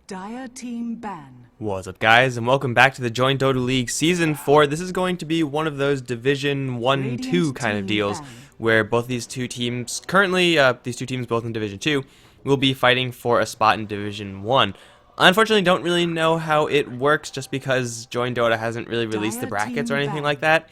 Dire team ban. What's up, guys, and welcome back to the Join Dota League Season 4. This is going to be one of those Division 1-2 kind of deals, where both these two teams, currently these two teams both in Division 2, will be fighting for a spot in Division 1. Unfortunately, don't really know how it works just because Join Dota hasn't really released the brackets or anything like that.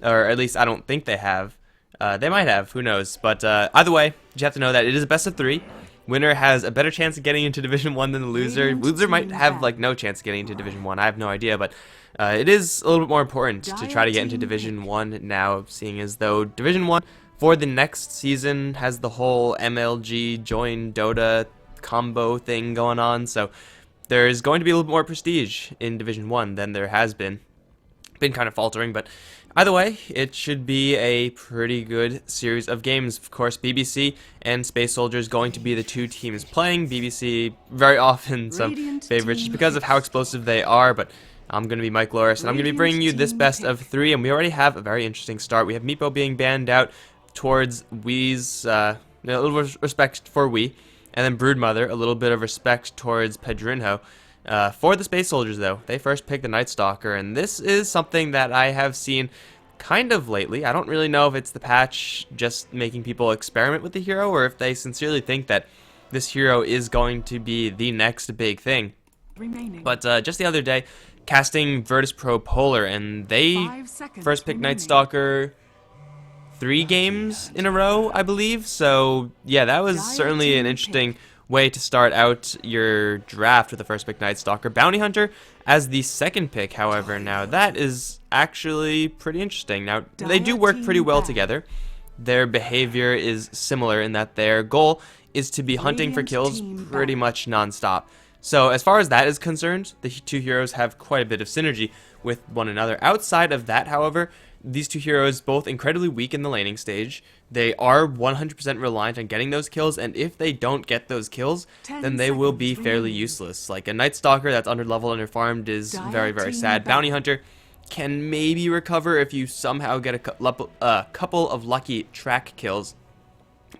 Or at least I don't think they have. They might have, who knows. But either way, you have to know that it is a best of 3. Winner has a better chance of getting into Division 1 than the loser. Loser might have like no chance of getting into Division 1. I have no idea, but it is a little bit more important to try to get into Division 1 now, seeing as though Division 1 for the next season has the whole MLG Join Dota combo thing going on. So there's going to be a little bit more prestige in Division 1 than there has been. Been kind of faltering, but either way, it should be a pretty good series of games. Of course, BBC and Space Soldiers going to be the two teams playing. BBC very often some favorites just because of how explosive they are, but I'm going to be Mike Loris, and I'm going to be bringing you this best of 3, and we already have a very interesting start. We have Meepo being banned out towards Wee's, a little respect for Wee, and then Broodmother, a little bit of respect towards Pedrinho. For the Space Soldiers, though, they first picked the Night Stalker, and this is something that I have seen kind of lately. I don't really know if it's the patch just making people experiment with the hero, or if they sincerely think that this hero is going to be the next big thing. But just the other day, casting Virtus Pro Polar, and they first picked Night Stalker 3 games in a row, I believe. So yeah, that was certainly an interesting way to start out your draft with the first pick Night Stalker. Bounty Hunter as the second pick, however, now that is actually pretty interesting. Now, they do work pretty well together. Their behavior is similar in that their goal is to be hunting for kills pretty much non-stop. So as far as that is concerned, the two heroes have quite a bit of synergy with one another. Outside of that, however, these two heroes both incredibly weak in the laning stage. They are 100% reliant on getting those kills, and if they don't get those kills, then they will be fairly useless. Like a Night Stalker that's underleveled and underfarmed is very, very sad. Bounty Hunter can maybe recover if you somehow get a couple of lucky track kills,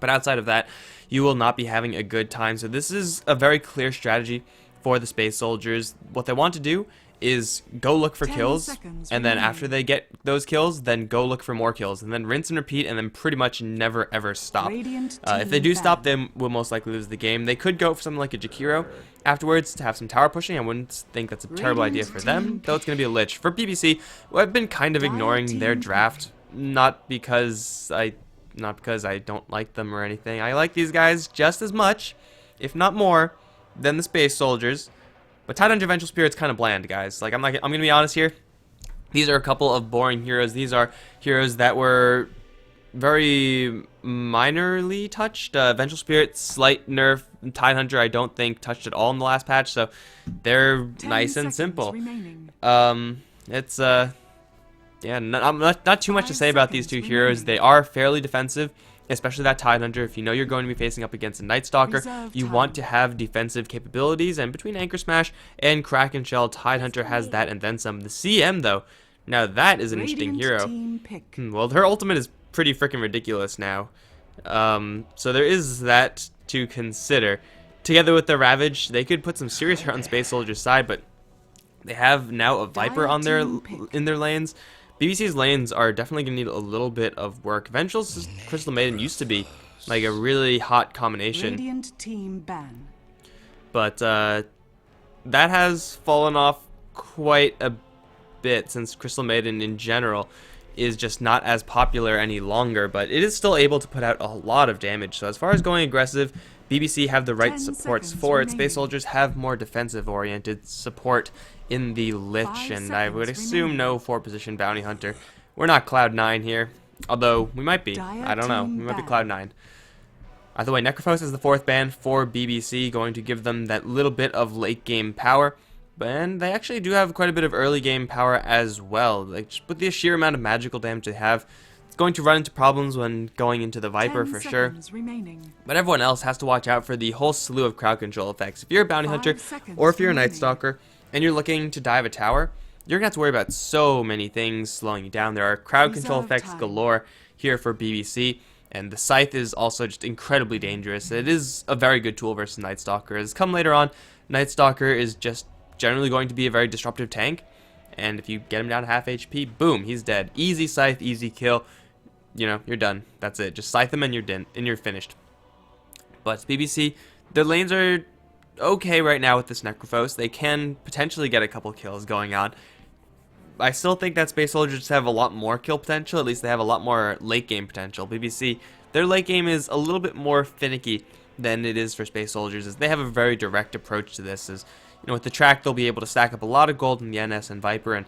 but outside of that, you will not be having a good time. So this is a very clear strategy for the Space Soldiers. What they want to do is go look for kills, and then after they get those kills, then go look for more kills, and then rinse and repeat, and then pretty much never ever stop. If they do stop, they will most likely lose the game. They could go for something like a Jakiro afterwards to have some tower pushing. I wouldn't think that's a terrible idea for them, though it's going to be a lich. For BBC, well, I've been kind of ignoring their draft, not because I don't like them or anything. I like these guys just as much, if not more, than the Space Soldiers. But Tidehunter Vengeful Spirit's kind of bland, guys. Like, I'm gonna be honest here. These are a couple of boring heroes. These are heroes that were very minorly touched. Vengeful Spirit, slight nerf. Tidehunter, I don't think touched at all in the last patch. So they're nice and simple. It's yeah, not too much to say about these two heroes. They are fairly defensive, especially that Tidehunter. If you know you're going to be facing up against a Night Stalker, you want to have defensive capabilities, and between Anchor Smash and Kraken Shell, Tidehunter has that and then some. The CM, though, now that is an interesting hero. Well, her ultimate is pretty freaking ridiculous now. So there is that to consider. Together with the Ravage, they could put some serious hurt on Space Soldier's side, but they have now a Viper on in their lanes. BBC's lanes are definitely going to need a little bit of work. Ventral's Crystal Maiden used to be like a really hot combination. But that has fallen off quite a bit since Crystal Maiden in general is just not as popular any longer. But it is still able to put out a lot of damage. So as far as going aggressive, BBC have the right supports for it. Space Soldiers have more defensive-oriented support in the Lich, and I would assume no 4-position Bounty Hunter. We're not Cloud9 here, although we might be. I don't know. We might be Cloud9. Either way, Necrophos is the 4th ban for BBC, going to give them that little bit of late-game power. And they actually do have quite a bit of early-game power as well. Like, just with the sheer amount of magical damage they have, it's going to run into problems when going into the Viper for sure. But everyone else has to watch out for the whole slew of crowd control effects. If you're a Bounty Hunter, or if you're a Night Stalker, and you're looking to dive a tower, you're going to have to worry about so many things slowing you down. There are crowd control effects galore here for BBC. And the Scythe is also just incredibly dangerous. It is a very good tool versus Night Stalker. As come later on, Night Stalker is just generally going to be a very disruptive tank. And if you get him down to half HP, boom, he's dead. Easy Scythe, easy kill. You know, you're done. That's it. Just Scythe him and you're finished. But BBC, their lanes are okay right now with this Necrophos. They can potentially get a couple kills going on. I still think that Space Soldiers have a lot more kill potential. At least they have a lot more late game potential. BBC, their late game is a little bit more finicky than it is for Space Soldiers, as they have a very direct approach to this. As you know, with the track, they'll be able to stack up a lot of gold in the NS and Viper, and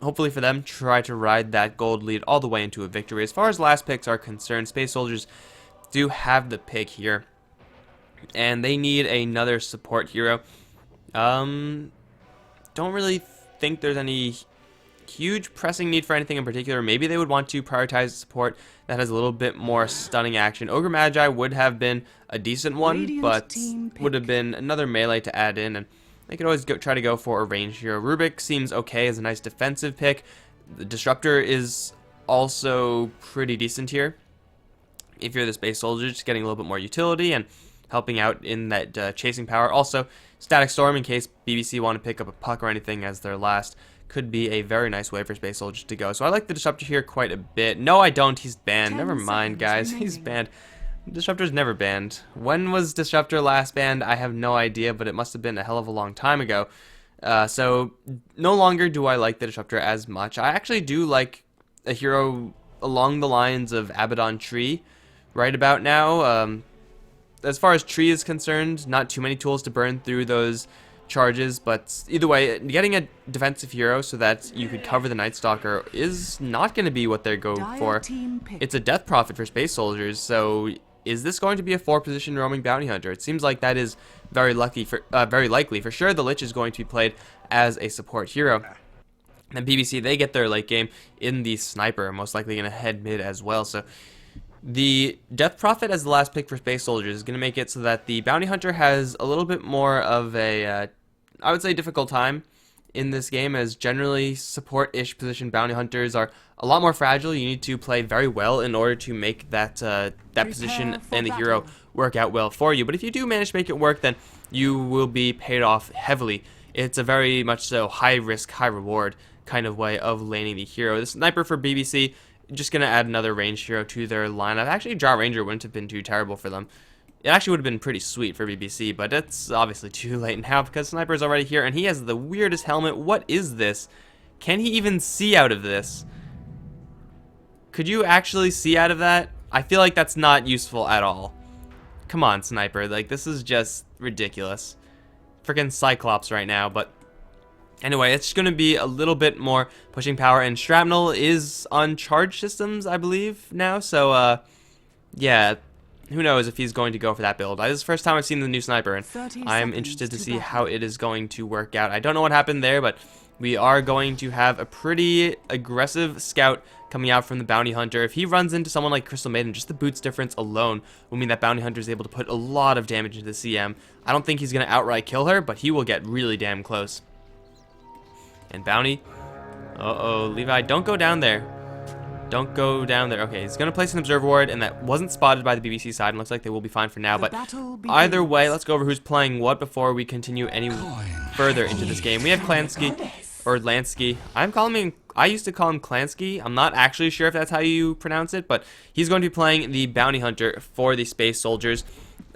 hopefully for them, try to ride that gold lead all the way into a victory. As far as last picks are concerned, Space Soldiers do have the pick here, and they need another support hero. Don't really think there's any huge pressing need for anything in particular. Maybe they would want to prioritize support that has a little bit more stunning action. Ogre Magi would have been a decent one, Radiant but team would have been another melee to add in, and they could always try to go for a ranged hero. Rubik seems okay as a nice defensive pick. The Disruptor is also pretty decent here. If you're the Space Soldier, just getting a little bit more utility and helping out in that chasing power. Also, Static Storm, in case BBC want to pick up a puck or anything as their last, could be a very nice way for Space Soldiers to go. So I like the Disruptor here quite a bit. No, I don't. He's banned. Never mind, guys. He's banned. Disruptor's never banned. When was Disruptor last banned? I have no idea, but it must have been a hell of a long time ago. So no longer do I like the Disruptor as much. I actually do like a hero along the lines of Abaddon Tree right about now. As far as Tree is concerned, not too many tools to burn through those charges, but either way, getting a defensive hero so that you could cover the Night Stalker is not going to be what they're going for. It's a Death Prophet for Space Soldiers, so is this going to be a 4-position roaming bounty hunter? It seems like that is very likely. For sure, the Lich is going to be played as a support hero. And BBC, they get their late game in the Sniper, most likely going to head mid as well. So the Death Prophet as the last pick for Space Soldiers is going to make it so that the Bounty Hunter has a little bit more of a, I would say, difficult time in this game, as generally support-ish position Bounty Hunters are a lot more fragile. You need to play very well in order to make that position and the hero work out well for you. But if you do manage to make it work, then you will be paid off heavily. It's a very much so high-risk, high-reward kind of way of laning the hero. The Sniper for BBC, just going to add another ranged hero to their lineup. Actually, Jaw Ranger wouldn't have been too terrible for them. It actually would have been pretty sweet for BBC, but it's obviously too late now because Sniper is already here, and he has the weirdest helmet. What is this? Can he even see out of this? Could you actually see out of that? I feel like that's not useful at all. Come on, Sniper. Like, this is just ridiculous. Freaking Cyclops right now, but anyway, it's going to be a little bit more pushing power, and Shrapnel is on charge systems, I believe, now, so, yeah, who knows if he's going to go for that build. This is the first time I've seen the new Sniper, and I'm interested to see how it is going to work out. I don't know what happened there, but we are going to have a pretty aggressive scout coming out from the Bounty Hunter. If he runs into someone like Crystal Maiden, just the boots difference alone will mean that Bounty Hunter is able to put a lot of damage into the CM. I don't think he's going to outright kill her, but he will get really damn close. And Bounty, uh-oh, Levi, don't go down there. Don't go down there. Okay, he's going to place an Observer Ward, and that wasn't spotted by the BBC side, and looks like they will be fine for now. But either way, let's go over who's playing what before we continue any further into this game. We have Klansky, or Lansky. I used to call him Klansky. I'm not actually sure if that's how you pronounce it, but he's going to be playing the Bounty Hunter for the Space Soldiers.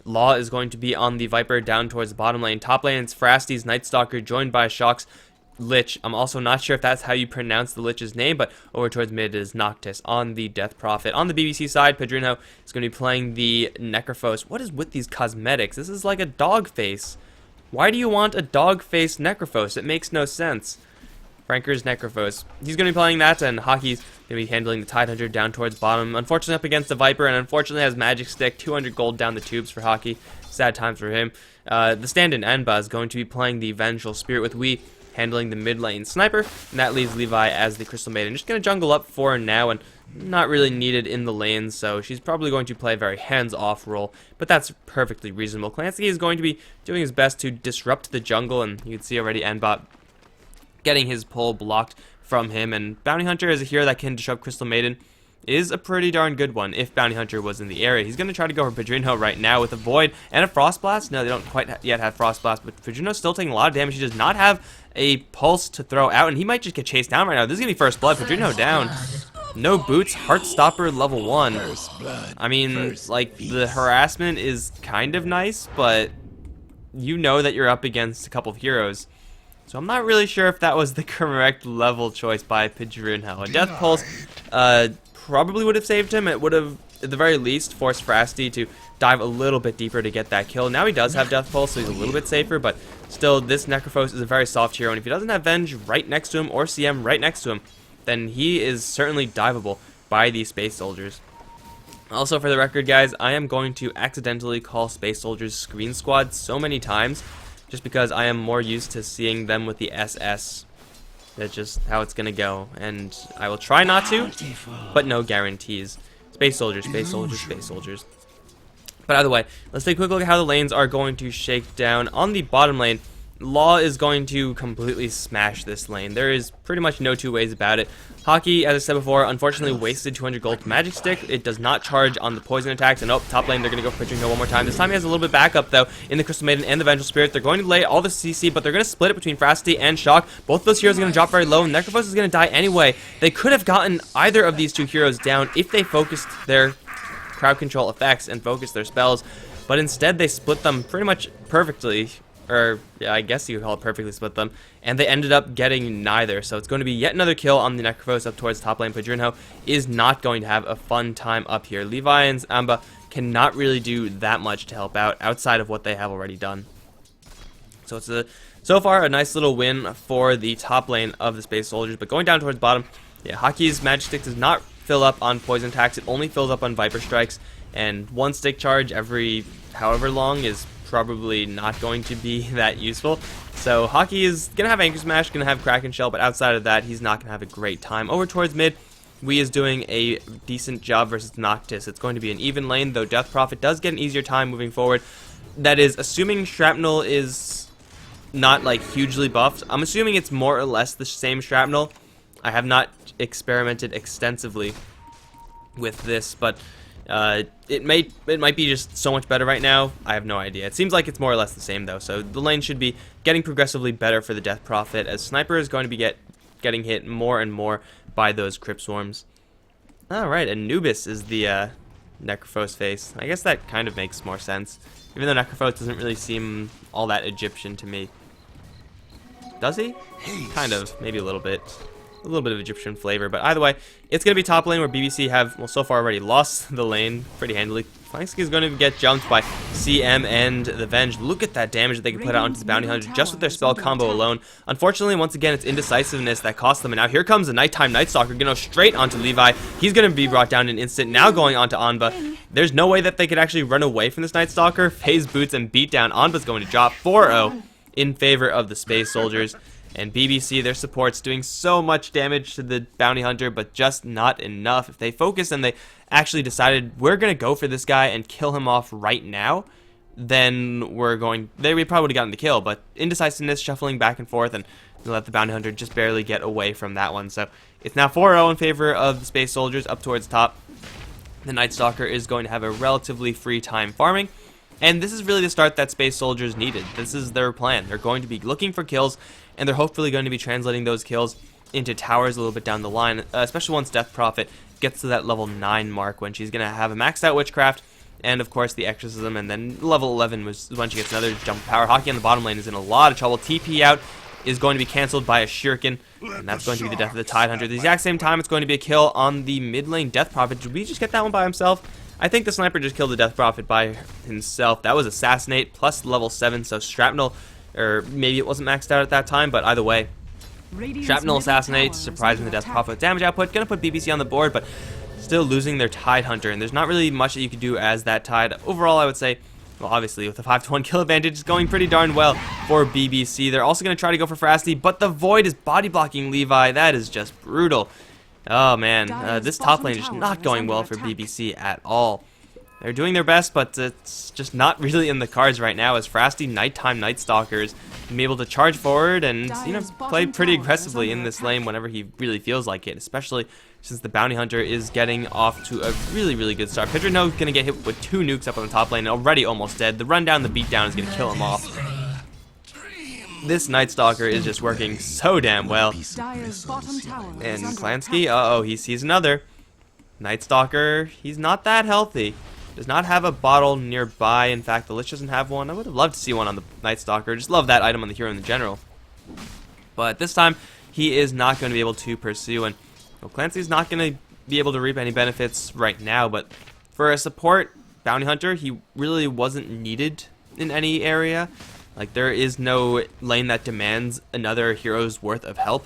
Law is going to be on the Viper down towards the bottom lane. Top lane, it's Frasty's Night Stalker, joined by Shock's Lich. I'm also not sure if that's how you pronounce the Lich's name, but over towards mid is Noctis on the Death Prophet. On the BBC side, Pedrino is going to be playing the Necrophos. What is with these cosmetics? This is like a dog face. Why do you want a dog face Necrophos? It makes no sense. Franker's Necrophos. He's going to be playing that, and Hockey's going to be handling the Tidehunter down towards bottom. Unfortunately up against the Viper, and unfortunately has Magic Stick. 200 gold down the tubes for Hockey. Sad times for him. The stand-in Anba is going to be playing the Vengeful Spirit with Wee, handling the mid lane Sniper, and that leaves Levi as the Crystal Maiden. Just going to jungle up for now, and not really needed in the lane, so she's probably going to play a very hands-off role, but that's perfectly reasonable. Clancy is going to be doing his best to disrupt the jungle, and you can see already Anbot getting his pull blocked from him, and Bounty Hunter is a hero that can disrupt Crystal Maiden is a pretty darn good one if Bounty Hunter was in the area. He's going to try to go for Padrino right now with a Void and a Frost Blast. No, they don't quite yet have Frost Blast, but Padrino's still taking a lot of damage. He does not have a Pulse to throw out, and he might just get chased down right now. This is going to be First Blood. Padrino down. No boots, Heartstopper level 1. I mean, like, the harassment is kind of nice, but you know that you're up against a couple of heroes. So I'm not really sure if that was the correct level choice by Padrino. A Death Pulse probably would have saved him. It would have, at the very least, forced Frasty to dive a little bit deeper to get that kill. Now he does have Death Pulse, so he's a little bit safer, but still, this Necrophos is a very soft hero, and if he doesn't have Venge right next to him, or CM right next to him, then he is certainly diveable by these Space Soldiers. Also, for the record, guys, I am going to accidentally call Space Soldiers Screen Squad so many times, just because I am more used to seeing them with the SS. That's just how it's gonna go, and I will try not to, but no guarantees. Space Soldiers, Space Soldiers, Space Soldiers. But either way, let's take a quick look at how the lanes are going to shake down. On the bottom lane, Law is going to completely smash this lane. There is pretty much no two ways about it. Hockey, as I said before, unfortunately wasted 200 gold to Magic Stick. It does not charge on the poison attacks. And top lane, they're going to go for Padrino one more time. This time he has a little bit backup, though, in the Crystal Maiden and the Vengeful Spirit. They're going to lay all the CC, but they're going to split it between Frasty and Shock. Both of those heroes are going to drop very low, and Necrophos is going to die anyway. They could have gotten either of these two heroes down if they focused their crowd control effects and focused their spells, but instead they split them pretty much perfectly. Or, yeah, I guess you could call it perfectly split them, and they ended up getting neither, so it's going to be yet another kill on the Necrophos up towards top lane. Padrino is not going to have a fun time up here. Levi and Amba cannot really do that much to help out outside of what they have already done. So it's so far a nice little win for the top lane of the Space Soldiers, but going down towards bottom, yeah, Hockey's Magic Stick does not fill up on poison attacks. It only fills up on Viper Strikes, and one stick charge every however long is probably not going to be that useful. So Hockey is going to have Anchor Smash, going to have Kraken Shell, but outside of that, he's not going to have a great time. Over towards mid, Wii is doing a decent job versus Noctis. It's going to be an even lane, though Death Prophet does get an easier time moving forward. That is, assuming Shrapnel is not, like, hugely buffed. I'm assuming it's more or less the same Shrapnel. I have not experimented extensively with this, but it might be just so much better right now. I have no idea. It seems like it's more or less the same, though, so the lane should be getting progressively better for the Death Prophet, as Sniper is going to be getting hit more and more by those Crypt Swarms. Alright, Anubis is the Necrophos face. I guess that kind of makes more sense, even though Necrophos doesn't really seem all that Egyptian to me. Does he? Kind of, maybe a little bit. A little bit of Egyptian flavor, but either way, it's going to be top lane where BBC have, well, so far already lost the lane pretty handily. Flanksky is going to get jumped by CM and the Venge. Look at that damage that they can put out onto the Bounty Hunter just with their spell combo alone. Unfortunately, once again, it's indecisiveness that cost them, and now here comes the Nighttime Night Stalker, going to go straight onto Levi. He's going to be brought down in an instant, now going onto Anba. There's no way that they could actually run away from this Night Stalker. Phase Boots and beat down. Anba's going to drop 4-0 in favor of the Space Soldiers. And BBC, their support's doing so much damage to the Bounty Hunter, but just not enough. If they focus and they actually decided, we're going to go for this guy and kill him off right now, then we probably would have gotten the kill. But indecisiveness, shuffling back and forth, and let the Bounty Hunter just barely get away from that one. So it's now 4-0 in favor of the Space Soldiers up towards top. The Night Stalker is going to have a relatively free time farming. And this is really the start that Space Soldiers needed. This is their plan. They're going to be looking for kills, and they're hopefully going to be translating those kills into towers a little bit down the line, especially once Death Prophet gets to that level 9 mark, when she's going to have a maxed out Witchcraft, and of course the Exorcism, and then level 11 was when she gets another jump of power. Hockey on the bottom lane is in a lot of trouble. TP out is going to be cancelled by a Shuriken, and that's going to be the death of the Tidehunter. At the exact same time, it's going to be a kill on the mid lane Death Prophet. Did we just get that one by himself? I think the Sniper just killed the Death Prophet by himself. That was Assassinate plus level 7, so Shrapnel, or maybe it wasn't maxed out at that time, but either way, Shrapnel Assassinate, surprising the Death Prophet damage output, gonna put BBC on the board, but still losing their Tidehunter, and there's not really much that you could do as that Tide. Overall, I would say, well, obviously, with the 5-1 kill advantage, it's going pretty darn well for BBC. They're also going to try to go for Frasty, but the Void is body blocking Levi. That is just brutal. Oh, man. This top lane is not going well for BBC at all. They're doing their best, but it's just not really in the cards right now, as Frasty Nighttime Night Stalkers and be able to charge forward and, you know, play pretty aggressively in this lane whenever he really feels like it, especially since the Bounty Hunter is getting off to a really, really good start. Pedrino is going to get hit with 2 nukes up on the top lane, already almost dead. The rundown, the beatdown is going to kill him off. This Night Stalker is just working so damn well. And Klansky, uh-oh, he sees another. Night Stalker, he's not that healthy. Does not have a bottle nearby. In fact, the Lich doesn't have one. I would have loved to see one on the Night Stalker. Just love that item on the hero in general. But this time, he is not going to be able to pursue. And well, Clancy's not going to be able to reap any benefits right now. But for a support Bounty Hunter, he really wasn't needed in any area. Like, there is no lane that demands another hero's worth of help.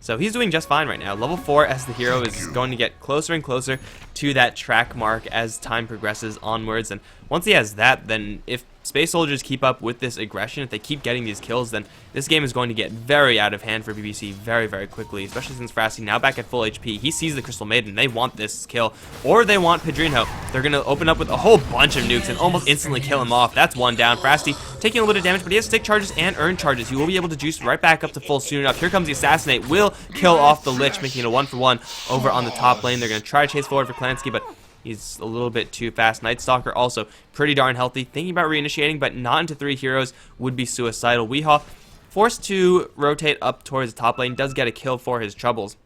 So he's doing just fine right now. Level 4 as the hero is going to get closer and closer to that track mark as time progresses onwards. And once he has that, then if Space Soldiers keep up with this aggression, if they keep getting these kills, then this game is going to get very out of hand for BBC very, very quickly, especially since Frasty now back at full HP. He sees the Crystal Maiden. They want this kill, or they want Pedrino. They're going to open up with a whole bunch of nukes and almost instantly kill him off. That's one down. Frasty taking a little bit of damage, but he has stick charges and earn charges. He will be able to juice right back up to full soon enough. Here comes the Assassinate. Will kill off the Lich, making it a 1-for-1 over on the top lane. They're going to try to chase forward for Klansky, but he's a little bit too fast. Night Stalker also pretty darn healthy. Thinking about reinitiating, but not into 3 heroes would be suicidal. Weehaw, forced to rotate up towards the top lane, does get a kill for his troubles.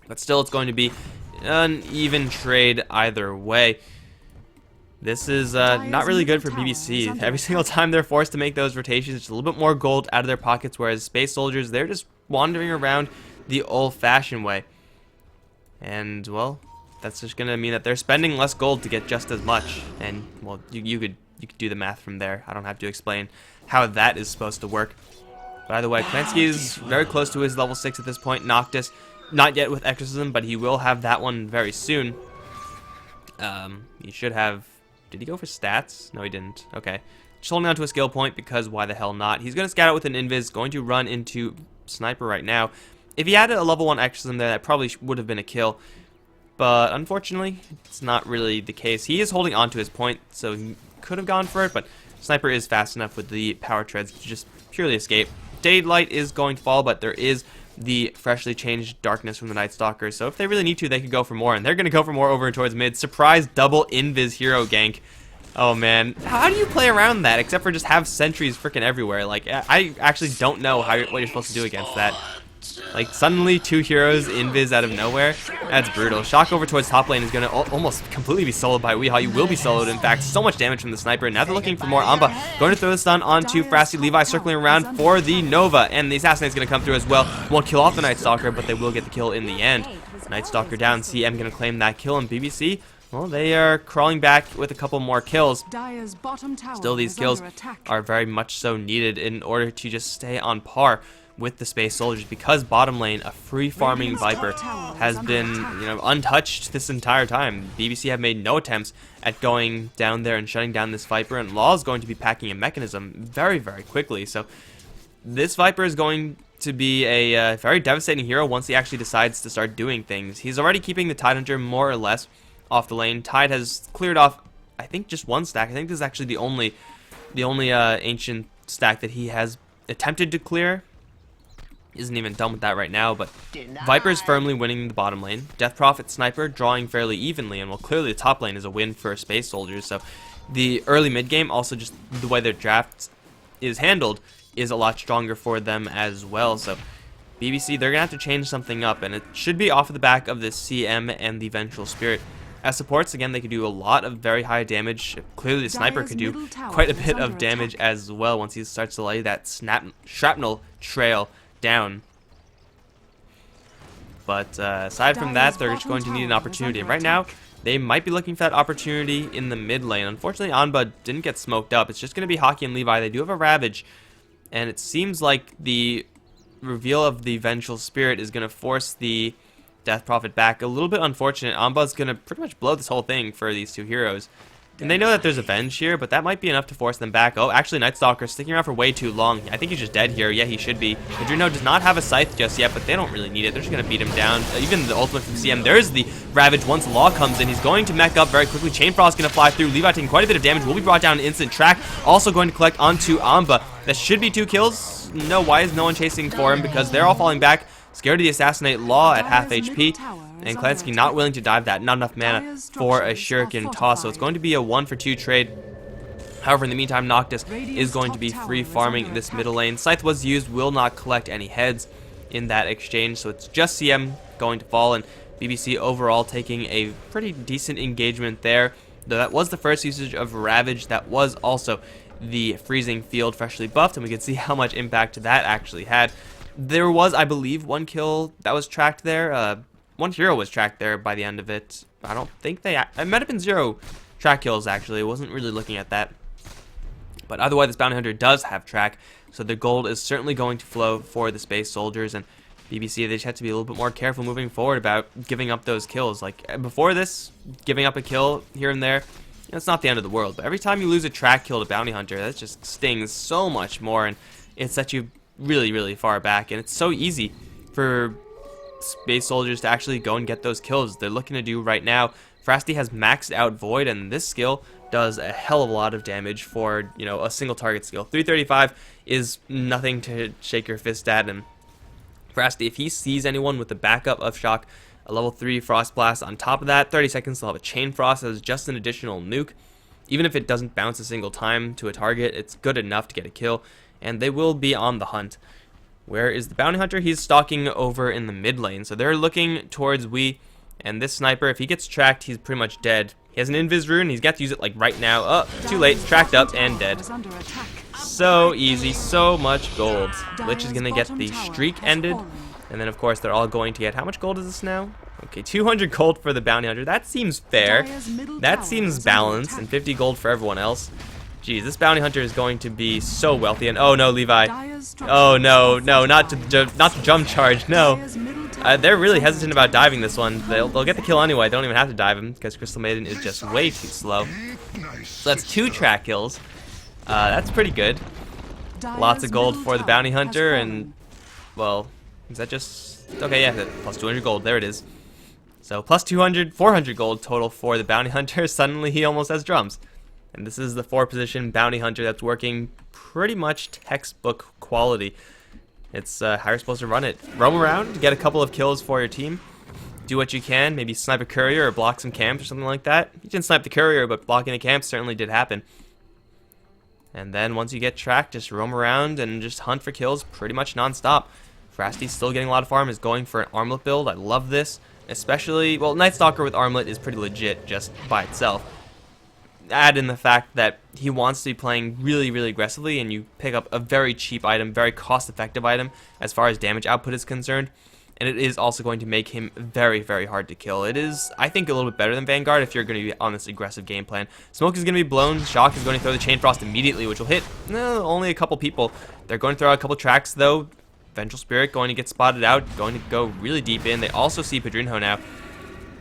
But still, it's going to be an even trade either way. This is not really good for BBC. Every single time they're forced to make those rotations, it's a little bit more gold out of their pockets, whereas Space Soldiers, they're just wandering around the old-fashioned way. And, well, that's just gonna mean that they're spending less gold to get just as much. And well, you could do the math from there. I don't have to explain how that is supposed to work. But either way, Klansky is very close to his level 6 at this point. Noctis, not yet with Exorcism, but he will have that one very soon. He should have. Did he go for stats? No, he didn't. Okay, just holding on to a skill point because why the hell not? He's gonna scout out with an invis. Going to run into Sniper right now. If he had a level 1 Exorcism there, that probably would have been a kill. But unfortunately, it's not really the case. He is holding on to his point, so he could have gone for it, but Sniper is fast enough with the power treads to just purely escape. Daylight is going to fall, but there is the freshly changed darkness from the Night Stalker, so if they really need to, they could go for more, and they're going to go for more over towards mid. Surprise double invis hero gank. Oh man, how do you play around that except for just have sentries freaking everywhere? Like, I actually don't know what you're supposed to do against that. Like, suddenly 2 heroes invis out of nowhere. That's brutal. Shock over towards top lane is going to almost completely be soloed by Weehaw. You will be soloed, in fact. So much damage from the Sniper. Now they're looking for more. Amba going to throw the stun onto Frasty. Levi circling around for the Nova. And the Assassinate's going to come through as well. Won't kill off the Night Stalker, but they will get the kill in the end. Night Stalker down. CM going to claim that kill. And BBC, well, they are crawling back with a couple more kills. Still, these kills are very much so needed in order to just stay on par with the Space Soldiers, because bottom lane, a free farming Viper, has been, you know, untouched this entire time. BBC have made no attempts at going down there and shutting down this Viper, and Law is going to be packing a mechanism very, very quickly. So this Viper is going to be a very devastating hero once he actually decides to start doing things. He's already keeping the Tidehunter more or less off the lane. Tide has cleared off, I think, just 1 stack. I think this is actually the only ancient stack that he has attempted to clear. Isn't even done with that right now, but Viper is firmly winning the bottom lane. Death Prophet Sniper drawing fairly evenly, and well, clearly the top lane is a win for Space Soldiers. So the early mid game, also just the way their draft is handled, is a lot stronger for them as well. So BBC, they're gonna have to change something up, and it should be off of the back of the CM and the Vengeful Spirit. As supports, again, they could do a lot of very high damage. Clearly the Sniper could do quite a bit of damage as well once he starts to lay that shrapnel trail down. But aside from that, they're just going to need an opportunity. And right now, they might be looking for that opportunity in the mid lane. Unfortunately, Anba didn't get smoked up. It's just going to be Hockey and Levi. They do have a Ravage, and it seems like the reveal of the Vengeful Spirit is going to force the Death Prophet back. A little bit unfortunate. Anba's going to pretty much blow this whole thing for these 2 heroes. And they know that there's Avenge here, but that might be enough to force them back. Oh, actually, Night Stalker sticking around for way too long. I think he's just dead here. Yeah, he should be. Padrino does not have a Scythe just yet, but they don't really need it. They're just going to beat him down. Even the ultimate from CM, there's the Ravage once Law comes in. He's going to mech up very quickly. Chain Frost going to fly through. Levi taking quite a bit of damage. Will be brought down in instant track. Also going to collect onto Amba. That should be 2 kills. No, why is no one chasing for him? Because they're all falling back. Scared of the Assassinate Law at half HP. And Klansky not willing to dive that. Not enough mana for a Shuriken toss. So it's going to be a 1-for-2 trade. However, in the meantime, Noctis is going to be free farming this middle lane. Scythe was used, will not collect any heads in that exchange. So it's just CM going to fall, and BBC overall taking a pretty decent engagement there. Though that was the first usage of Ravage. That was also the freezing field freshly buffed, and we can see how much impact that actually had. There was, I believe, 1 kill that was tracked there. 1 hero was tracked there by the end of it. I don't think it might have been 0 track kills, actually. I wasn't really looking at that. But otherwise, this Bounty Hunter does have track, so the gold is certainly going to flow for the Space Soldiers, and BBC, they just have to be a little bit more careful moving forward about giving up those kills. Like, before this, giving up a kill here and there, it's not the end of the world, but every time you lose a track kill to Bounty Hunter, that just stings so much more, and it sets you really, really far back, and it's so easy for Space Soldiers to actually go and get those kills they're looking to do right now. Frasty has maxed out Void, and this skill does a hell of a lot of damage for, you know, a single target skill. 335 is nothing to shake your fist at, and Frasty, if he sees anyone with the backup of Shock, a level 3 Frost Blast on top of that, 30 seconds they'll have a Chain Frost as just an additional nuke. Even if it doesn't bounce a single time to a target, it's good enough to get a kill, and they will be on the hunt. Where is the Bounty Hunter? He's stalking over in the mid lane, so they're looking towards we, and this sniper, if he gets tracked, he's pretty much dead. He has an Invis rune, he's got to use it like right now. Oh, too late, tracked up and dead. So easy, so much gold. Lich is going to get the streak ended, and then of course they're all going to get, how much gold is this now? Okay, 200 gold for the Bounty Hunter. That seems fair. That seems balanced, and 50 gold for everyone else. Geez, this Bounty Hunter is going to be so wealthy, and oh no, Levi. Oh no, no, not to jump charge, no. They're really hesitant about diving this one. They'll get the kill anyway. They don't even have to dive him because Crystal Maiden is just way too slow. So that's 2 track kills. That's pretty good. Lots of gold for the Bounty Hunter, and, well, is that just... Okay, yeah, plus 200 gold. There it is. So plus 200, 400 gold total for the Bounty Hunter. Suddenly he almost has drums. And this is the 4-position Bounty Hunter that's working pretty much textbook quality. It's how you're supposed to run it. Roam around, get a couple of kills for your team. Do what you can, maybe snipe a courier or block some camps or something like that. You didn't snipe the courier, but blocking a camp certainly did happen. And then once you get tracked, just roam around and just hunt for kills pretty much non-stop. Frasty's still getting a lot of farm, is going for an armlet build. I love this. Especially, well, Night Stalker with armlet is pretty legit just by itself. Add in the fact that he wants to be playing really, really aggressively, and you pick up a very cheap item, very cost-effective item as far as damage output is concerned, and it is also going to make him very, very hard to kill. It is, I think, a little bit better than Vanguard if you're going to be on this aggressive game plan. Smoke is going to be blown, Shock is going to throw the Chain Frost immediately, which will hit only a couple people. They're going to throw out a couple tracks, though. Vengeful Spirit going to get spotted out, going to go really deep in. They also see Padrinho now,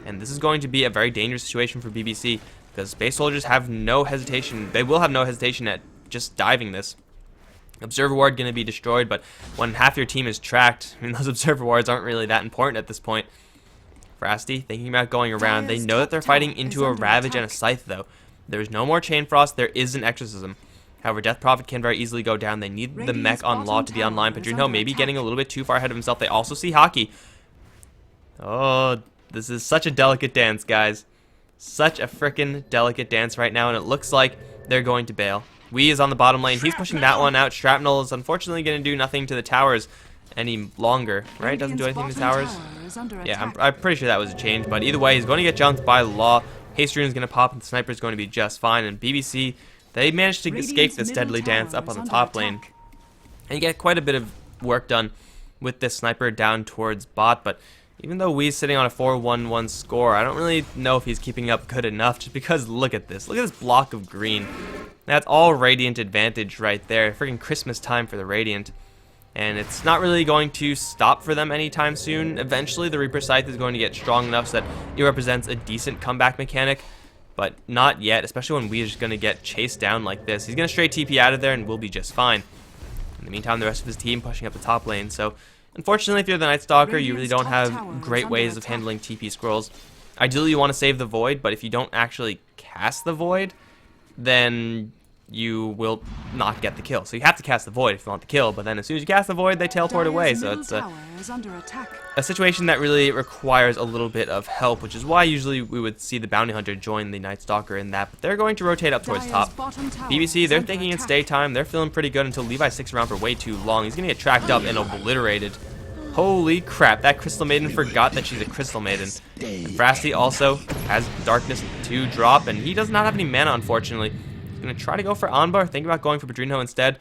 and this is going to be a very dangerous situation for BBC. Because Space Soldiers have no hesitation. They will have no hesitation at just diving this. Observer Ward going to be destroyed, but when half your team is tracked, I mean, those Observer Wards aren't really that important at this point. Frasty thinking about going around. They know that they're fighting into a Ravage and a Scythe, though. There's no more Chain Frost. There is an Exorcism. However, Death Prophet can very easily go down. They need the mech on Law to be online. Padrinho maybe getting a little bit too far ahead of himself. They also see Hockey. Oh, this is such a delicate dance, guys. Such a frickin' delicate dance right now, and it looks like they're going to bail. Wee is on the bottom lane. He's pushing that one out. Shrapnel is unfortunately going to do nothing to the towers any longer, right? Doesn't do anything to the towers. Yeah, I'm pretty sure that was a change, but either way, he's going to get jumped by Law. Haste Rune is going to pop, and the Sniper is going to be just fine, and BBC, they managed to escape this deadly dance up on the top lane and get quite a bit of work done with this Sniper down towards bot, but even though Wee's sitting on a 4-1-1 score, I don't really know if he's keeping up good enough, just because look at this. Look at this block of green. That's all Radiant advantage right there. Freaking Christmas time for the Radiant. And it's not really going to stop for them anytime soon. Eventually, the Reaper Scythe is going to get strong enough so that it represents a decent comeback mechanic. but not yet, especially when we're just going to get chased down like this. He's going to straight TP out of there, and we'll be just fine. In the meantime, the rest of his team pushing up the top lane. So, unfortunately, if you're the Night Stalker, you really don't have great ways of handling TP scrolls. Ideally, you want to save the Void, but if you don't actually cast the Void, then you will not get the kill. So you have to cast the Void if you want the kill, but then as soon as you cast the Void, they teleport away. So it's a situation that really requires a little bit of help, which is why usually we would see the Bounty Hunter join the Night Stalker in that, but they're going to rotate up towards top. BBC, they're thinking it's daytime. They're feeling pretty good until Levi sticks around for way too long. He's going to get tracked up and obliterated. Holy crap, that Crystal Maiden forgot that she's a Crystal Maiden. And Frasty also has Darkness 2 drop, and he does not have any mana, unfortunately. He's going to try to go for Anbar, think about going for Padrino instead.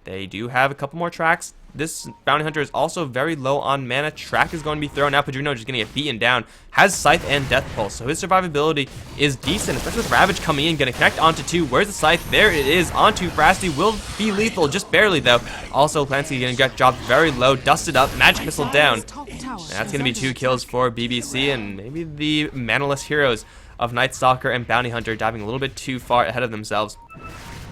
They do have a couple more tracks. This Bounty Hunter is also very low on mana. Track is going to be thrown out. Padrino just going to get beaten down. Has Scythe and Death Pulse, so his survivability is decent, especially with Ravage coming in. Going to connect onto 2. Where's the Scythe? There it is. Onto Frasty. Will be lethal, just barely though. Also, Clancy going to get dropped very low. Dusted up. Magic Missile down. And that's going to be 2 kills for BBC, and maybe the manaless heroes of Night Stalker and Bounty Hunter diving a little bit too far ahead of themselves.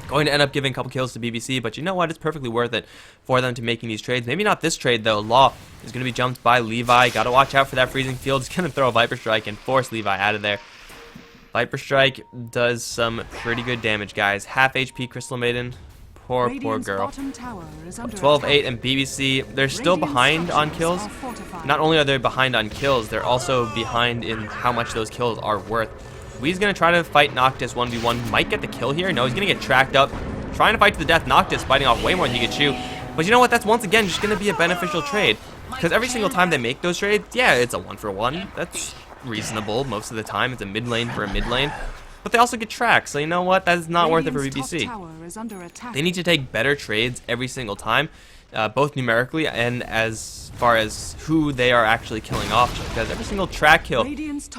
Going to end up giving a couple kills to BBC, but you know what? It's perfectly worth it for them to making these trades. Maybe not this trade, though. Law is going to be jumped by Levi. Got to watch out for that freezing field. He's going to throw a Viper Strike and force Levi out of there. Viper Strike does some pretty good damage, guys. Half HP Crystal Maiden. Poor girl. 12-8 and BBC, they're still behind on kills. Not only are they behind on kills, they're also behind in how much those kills are worth. Wee's going to try to fight Noctis 1v1. Might get the kill here. No, he's going to get tracked up. Trying to fight to the death. Noctis fighting off way more than he could chew. But you know what? That's once again just going to be a beneficial trade. Because every single time they make those trades, yeah, it's a 1-for-1. That's reasonable most of the time. It's a mid lane for a mid lane. But they also get tracked. So you know what? That is not worth it for BBC. They need to take better trades every single time. Both numerically and as far as who they are actually killing off, because every single track kill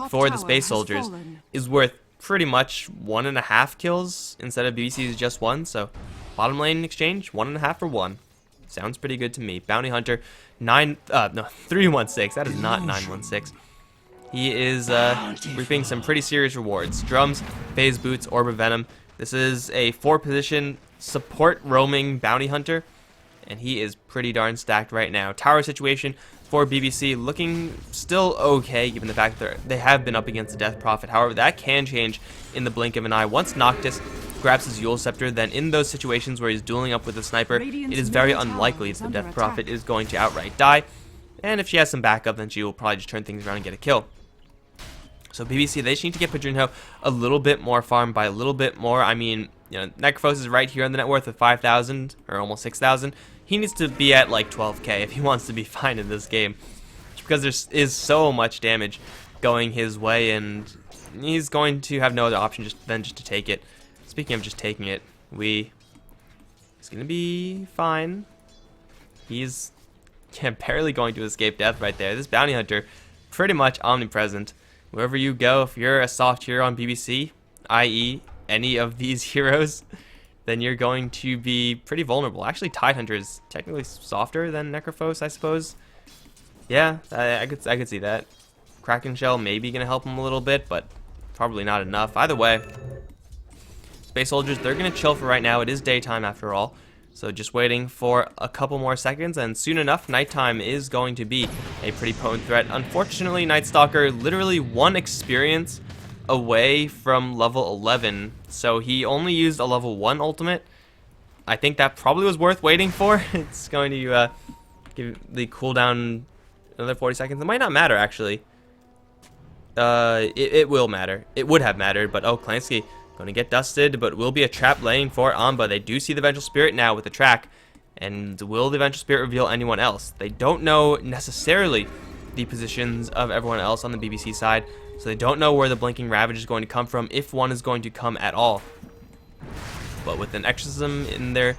for the Space Soldiers is worth pretty much 1.5 kills instead of BBC's just 1. So bottom lane exchange, 1.5 for 1. Sounds pretty good to me. Bounty Hunter 316. That is not 916. He is reaping some pretty serious rewards. Drums, Phase Boots, Orb of Venom. This is a 4-position support roaming Bounty Hunter, and he is pretty darn stacked right now. Tower situation for BBC looking still okay, given the fact that they have been up against the Death Prophet. However, that can change in the blink of an eye. Once Noctis grabs his Eul Scepter, then in those situations where he's dueling up with a sniper, it is very unlikely that the Death Prophet is going to outright die. And if she has some backup, then she will probably just turn things around and get a kill. So BBC, they just need to get Padrino a little bit more farm. By a little bit more, I mean, you know, Necrophos is right here on the net worth of 5,000 or almost 6,000. He needs to be at like 12k if he wants to be fine in this game, because there is so much damage going his way, and he's going to have no other option than just to take it. Speaking of just taking it, he's gonna be fine. He's barely going to escape death right there. This Bounty Hunter, pretty much omnipresent. Wherever you go, if you're a soft hero on BBC, i.e. any of these heroes, then you're going to be pretty vulnerable. Actually, Tidehunter is technically softer than Necrophos, I suppose. Yeah, I could see that. Kraken Shell maybe going to help him a little bit, but probably not enough. Either way, Space Soldiers, they're going to chill for right now. It is daytime after all. So just waiting for a couple more seconds, and soon enough, nighttime is going to be a pretty potent threat. Unfortunately, Night Stalker literally 1 experience away from level 11, so he only used a level 1 ultimate. I think that probably was worth waiting for. It's going to give the cooldown another 40 seconds. It might not matter, actually. It will matter. It would have mattered, but oh, Clancy going to get dusted, but will be a trap laying for Amba. They do see the Vengeful Spirit now with the track, and will the Vengeful Spirit reveal anyone else? They don't know necessarily the positions of everyone else on the BBC side, so they don't know where the Blinking Ravage is going to come from, if one is going to come at all. But with an Exorcism in their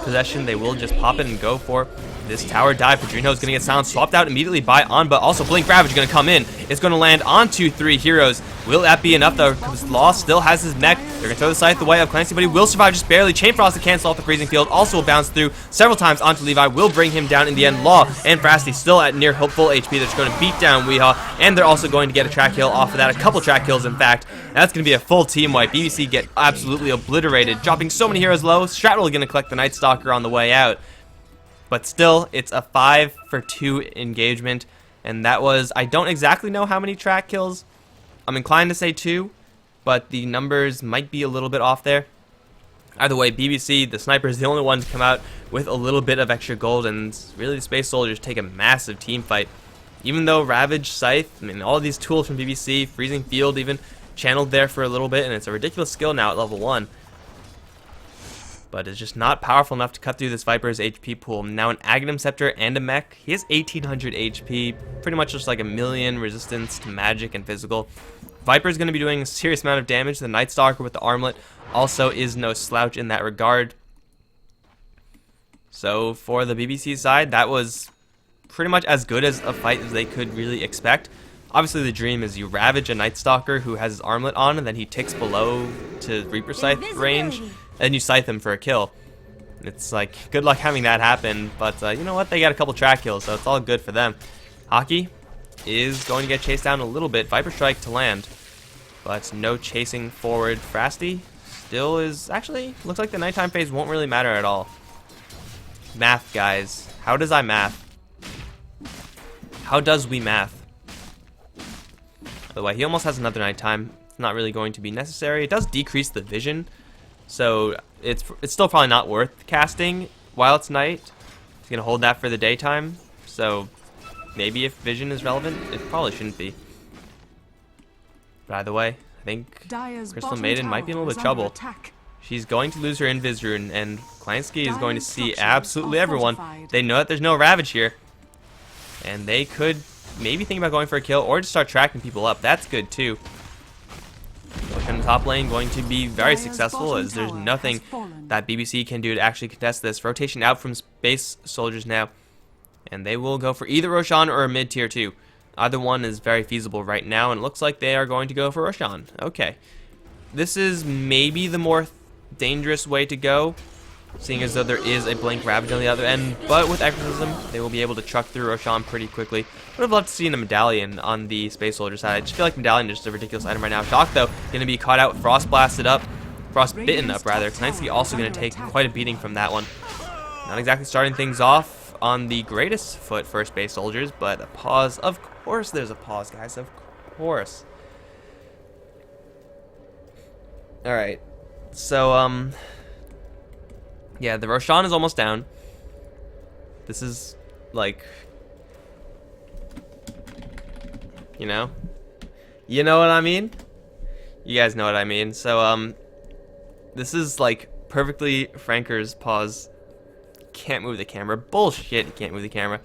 possession, they will just pop it and go for this tower dive. Padrino is going to get silenced, swapped out immediately by Anba. Also, Blink Ravage is going to come in. It's going to land onto 3 heroes. Will that be enough though? Because Law still has his mech. They're going to throw the scythe away of Clancy, but he will survive just barely. Chain Frost to cancel off the freezing field. Also will bounce through several times onto Levi. Will bring him down in the end. Law and Frasty still at near full HP. They're just going to beat down Weehaw, and they're also going to get a track kill off of that. A couple track kills, in fact. That's going to be a full team wipe. BBC get absolutely obliterated, dropping so many heroes low. Shrapnel going to collect the Night Stalker on the way out. But still, it's a 5-for-2 engagement. And that was, I don't exactly know how many track kills. I'm inclined to say 2, but the numbers might be a little bit off there. Either way, BBC, the sniper, is the only one to come out with a little bit of extra gold, and really the Space Soldiers take a massive team fight. Even though Ravage, Scythe, I mean, all of these tools from BBC, Freezing Field even, channeled there for a little bit, and it's a ridiculous skill now at level 1. But it's just not powerful enough to cut through this Viper's HP pool. Now an Aghanim Scepter and a mech. He has 1800 HP, pretty much just like 1,000,000 resistance to magic and physical. Viper's going to be doing a serious amount of damage. The Night Stalker with the armlet also is no slouch in that regard. So for the BBC side, that was pretty much as good as a fight as they could really expect. Obviously the dream is you ravage a Night Stalker who has his armlet on, and then he ticks below to Reaper Scythe range, and you scythe him for a kill. It's like, good luck having that happen, but you know what, they got a couple track kills, so it's all good for them. Hockey is going to get chased down a little bit. Viper Strike to land, but no chasing forward. Frasty still is, actually, looks like the nighttime phase won't really matter at all. Math, guys. How does I math? How does we math? By the way, he almost has another nighttime. It's not really going to be necessary. It does decrease the vision, so it's still probably not worth casting while it's night. He's going to hold that for the daytime, so maybe if vision is relevant, it probably shouldn't be. By the way, I think Crystal Maiden might be in a little bit of trouble. She's going to lose her Invis rune, and Klansky is going to see absolutely everyone. They know that there's no Ravage here, and they could maybe think about going for a kill or just start tracking people up. That's good too. In the top lane going to be very successful, as there's nothing that BBC can do to actually contest this. Rotation out from Space Soldiers now, and they will go for either Roshan or a mid tier 2. Either one is very feasible right now, and it looks like they are going to go for Roshan. Okay, this is maybe the more dangerous way to go, seeing as though there is a Blink Ravage on the other end, but with Exorcism, they will be able to truck through Roshan pretty quickly. Would have loved to see a Medallion on the Space Soldier side. I just feel like Medallion is just a ridiculous item right now. Shock, though, going to be caught out, Frost blasted up, Frost bitten up, rather. Klansky also going to take quite a beating from that one. Not exactly starting things off on the greatest foot for Space Soldiers, but a pause. Of course there's a pause, guys, of course. Alright, so, yeah, the Roshan is almost down. This is, like, you know what I mean? You guys know what I mean. So, this is, like, perfectly Franker's pause. Can't move the camera. Bullshit, you can't move the camera.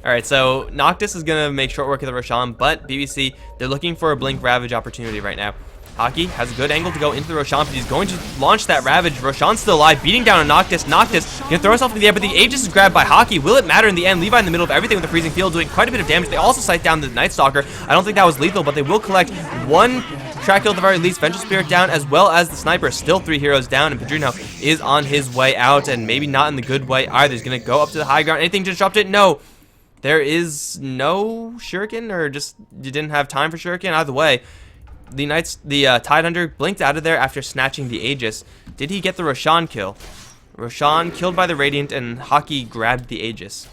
Alright, so Noctis is going to make short work of the Roshan, but BBC, they're looking for a Blink Ravage opportunity right now. Hockey has a good angle to go into the Roshan, but he's going to launch that Ravage. Roshan's still alive, beating down on Noctis. Noctis can throw himself in the air, but the Aegis is grabbed by Hockey. Will it matter in the end? Levi in the middle of everything with the Freezing Field, doing quite a bit of damage. They also sight down the Night Stalker. I don't think that was lethal, but they will collect one track kill at the very least. Vengeful Spirit down, as well as the Sniper. Still 3 heroes down, and Padrino is on his way out, and maybe not in the good way either. He's going to go up to the high ground. Anything to disrupt it? No. There is no Shuriken, or just you didn't have time for Shuriken. Either way, the Tidehunter blinked out of there after snatching the Aegis. Did he get the Roshan kill? Roshan killed by the Radiant, and Hockey grabbed the Aegis.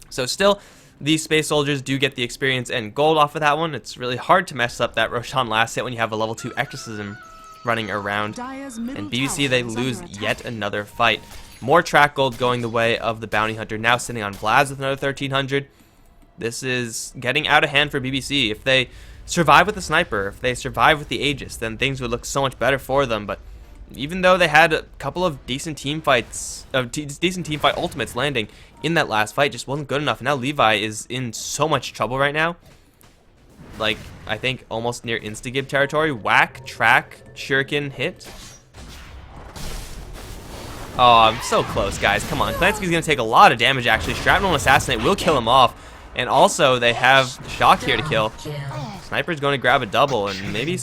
So still, these Space Soldiers do get the experience and gold off of that one. It's really hard to mess up that Roshan last hit when you have a level 2 Exorcism running around. And BBC, they lose yet another fight. More track gold going the way of the Bounty Hunter, now sitting on Vlad with another 1300. This is getting out of hand for BBC. If they survive with the Sniper, if they survive with the Aegis, then things would look so much better for them. But even though they had a couple of decent team fights, decent team fight ultimates landing in that last fight, just wasn't good enough. And now Levi is in so much trouble right now. Like, I think almost near insta-gib territory. Whack, track, shuriken, hit. Oh, I'm so close, guys. Come on. Klansky's going to take a lot of damage, actually. Shrapnel and Assassinate will kill him off. And also, they have Shock here to kill. Sniper's going to grab a double, and maybe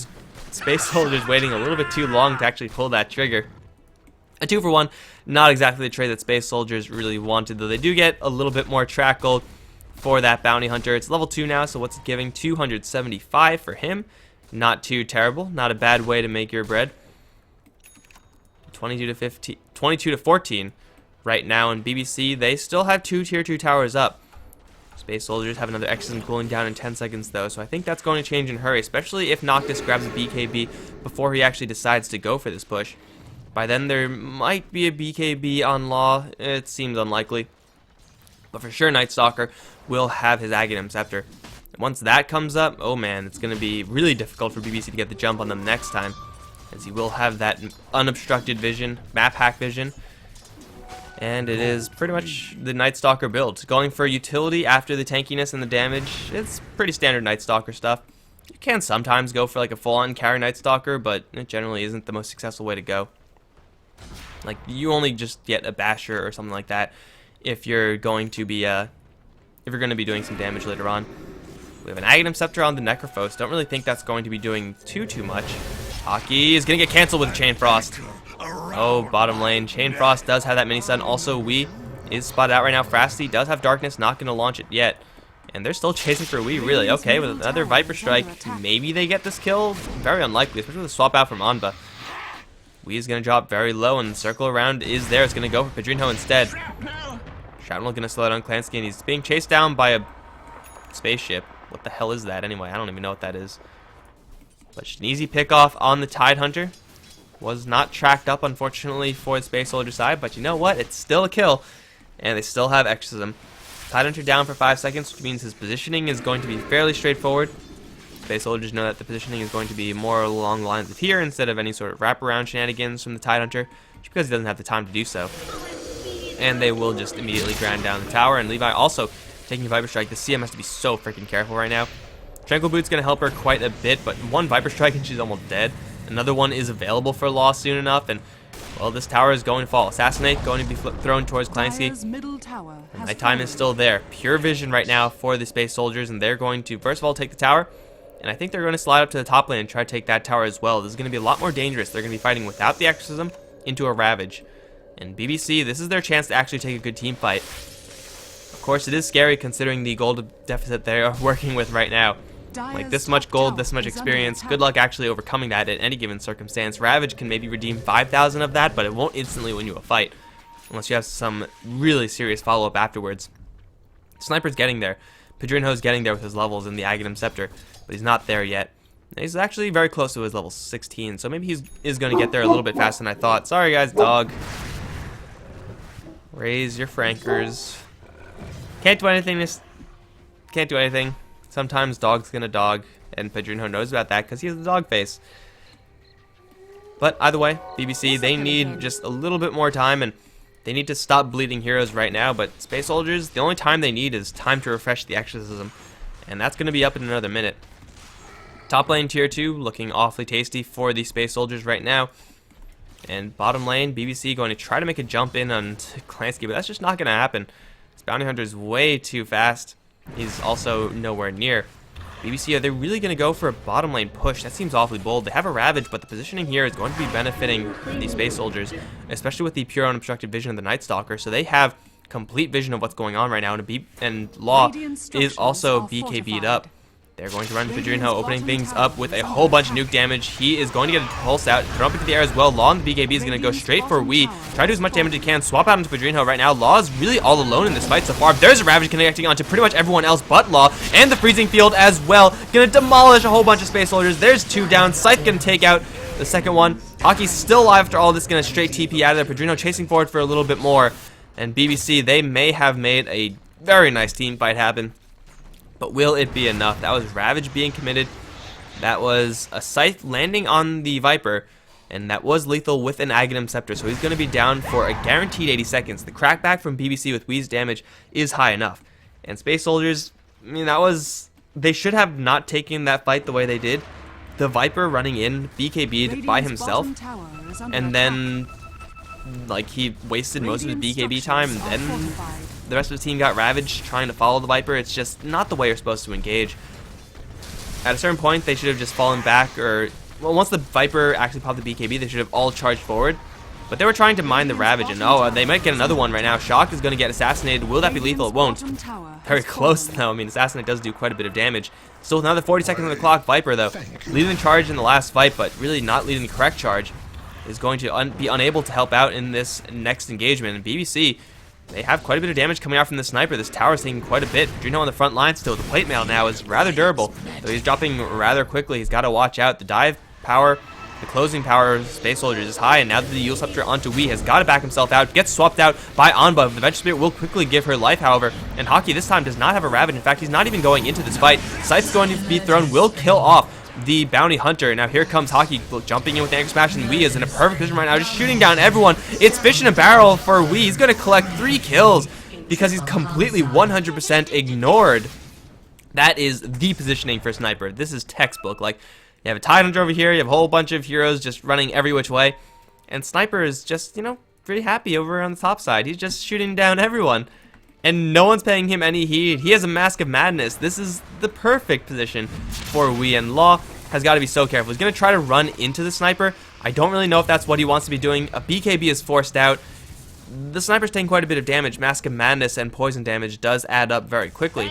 Space Soldier's waiting a little bit too long to actually pull that trigger. A 2-for-1, not exactly the trade that Space Soldiers really wanted, though they do get a little bit more track gold for that Bounty Hunter. It's level 2 now, so what's it giving? 275 for him. Not too terrible, not a bad way to make your bread. 22 to 14 right now in BBC. They still have 2 tier 2 towers up. Space Soldiers have another Exorcism cooling down in 10 seconds though, so I think that's going to change in a hurry, especially if Noctis grabs a BKB before he actually decides to go for this push. By then there might be a BKB on Law. It seems unlikely, but for sure Night Stalker will have his Aghanim Scepter. Once that comes up, oh man, it's going to be really difficult for BBC to get the jump on them next time, as he will have that unobstructed vision, map hack vision, and it is pretty much the Night Stalker build. Going for utility after the tankiness and the damage, it's pretty standard Night Stalker stuff. You can sometimes go for like a full-on carry Night Stalker, but it generally isn't the most successful way to go. Like, you only just get a basher or something like that if you're going to be doing some damage later on. We have an Aghanim Scepter on the Necrophos. Don't really think that's going to be doing too much. Hockey is going to get canceled with Chain Frost. Oh, bottom lane. Chain Frost does have that mini stun. Also, Wii is spotted out right now. Frasty does have Darkness, not going to launch it yet. And they're still chasing for Wii, really. Okay, with another Viper Strike, maybe they get this kill. Very unlikely, especially with a swap out from Anba. Wii is going to drop very low, and the circle around is there. It's going to go for Pedrinho instead. Shrapnel going to slow down Klansky, and he's being chased down by a spaceship. What the hell is that anyway? I don't even know what that is. But just an easy pick off on the Tidehunter. Was not tracked up, unfortunately, for the Space Soldier side, but you know what? It's still a kill, and they still have Exorcism. Tidehunter down for 5 seconds, which means his positioning is going to be fairly straightforward. Space Soldiers know that the positioning is going to be more along the lines of here instead of any sort of wraparound shenanigans from the Tidehunter, just because he doesn't have the time to do so. And they will just immediately grind down the tower, and Levi also taking a Viper Strike. The CM has to be so freaking careful right now. Tranquil Boot's going to help her quite a bit, but one Viper Strike and she's almost dead. Another one is available for Law soon enough, and, well, this tower is going to fall. Assassinate going to be thrown towards Klansky. And Nighttime is still there. Pure vision right now for the Space Soldiers, and they're going to, first of all, take the tower, and I think they're going to slide up to the top lane and try to take that tower as well. This is going to be a lot more dangerous. They're going to be fighting without the Exorcism into a Ravage. And BBC, this is their chance to actually take a good team fight. Of course, it is scary considering the gold deficit they are working with right now. Like, this much gold, this much experience, good luck actually overcoming that in any given circumstance. Ravage can maybe redeem 5,000 of that, but it won't instantly win you a fight, unless you have some really serious follow-up afterwards. Sniper's getting there. Pedrinho's getting there with his levels in the Aghanim Scepter, but he's not there yet. He's actually very close to his level 16, so maybe he is going to get there a little bit faster than I thought. Sorry guys, dog. Raise your frankers. Can't do anything. Can't do anything. Sometimes dog's gonna dog, and Pedrinho knows about that because he has a dog face. But either way, BBC, they need just a little bit more time, and they need to stop bleeding heroes right now. But Space Soldiers, the only time they need is time to refresh the Exorcism, and that's gonna be up in another minute. Top lane tier 2 looking awfully tasty for the Space Soldiers right now. And bottom lane, BBC going to try to make a jump in on Klansky, but that's just not gonna happen. This Bounty Hunter is way too fast. He's also nowhere near. BBC, are they really going to go for a bottom lane push? That seems awfully bold. They have a Ravage, but the positioning here is going to be benefiting the Space Soldiers, especially with the pure unobstructed vision of the Night Stalker. So they have complete vision of what's going on right now, and Law is also BKB'd up. They're going to run to Pedrinho, opening things up with a whole bunch of nuke damage. He is going to get a pulse out, throw up into the air as well. Law and the BKB is going to go straight for Wii. Try to do as much damage as he can. Swap out into Pedrinho right now. Law is really all alone in this fight so far. There's a Ravage connecting onto pretty much everyone else but Law, and the Freezing Field as well. Going to demolish a whole bunch of Space Soldiers. There's 2 down. Scythe going to take out the second one. Hockey's still alive after all this. Going to straight TP out of there. Pedrinho chasing forward for a little bit more. And BBC, they may have made a very nice team fight happen. But will it be enough? That was Ravage being committed. That was a Scythe landing on the Viper. And that was lethal with an Aghanim Scepter. So he's going to be down for a guaranteed 80 seconds. The crackback from BBC with Wii's damage is high enough. And Space Soldiers, I mean, they should have not taken that fight the way they did. The Viper running in, BKB'd by himself. And then, like, he wasted most of his BKB time. And then the rest of the team got Ravaged trying to follow the Viper. It's just not the way you're supposed to engage. At a certain point, they should have just fallen back, or, well, once the Viper actually popped the BKB, they should have all charged forward. But they were trying to mine the Ravage, and they might get another one right now. Shock is going to get assassinated. Will that be lethal? It won't. Very close, though. I mean, Assassinate does do quite a bit of damage. Still with another 40 seconds on the clock. Viper, though, leading the charge in the last fight, but really not leading the correct charge, is going to be unable to help out in this next engagement. And BBC, they have quite a bit of damage coming out from the sniper. This tower is taking quite a bit. Drino on the front line still. The plate mail now is rather durable, though he's dropping rather quickly. He's got to watch out. The dive power, the closing power of Space Soldiers is high, and now that the Yule Scepter onto Wii has got to back himself out, gets swapped out by Anba. The Venture Spirit will quickly give her life, however, and Hockey this time does not have a Ravage. In fact, he's not even going into this fight. Scythe's going to be thrown, will kill off the Bounty Hunter. Now here comes Hockey jumping in with the Anchor Smash, and Wii is in a perfect position right now, just shooting down everyone. It's fish in a barrel for Wii. He's going to collect 3 kills because he's completely 100% ignored. That is the positioning for Sniper. This is textbook. Like, you have a Tide Hunter over here, you have a whole bunch of heroes just running every which way, and Sniper is just, you know, pretty happy over on the top side. He's just shooting down everyone, and no one's paying him any heed. He has a Mask of Madness. This is the perfect position for Wii, and Law has got to be so careful. He's going to try to run into the Sniper. I don't really know if that's what he wants to be doing. A BKB is forced out. The Sniper's taking quite a bit of damage. Mask of Madness and poison damage does add up very quickly.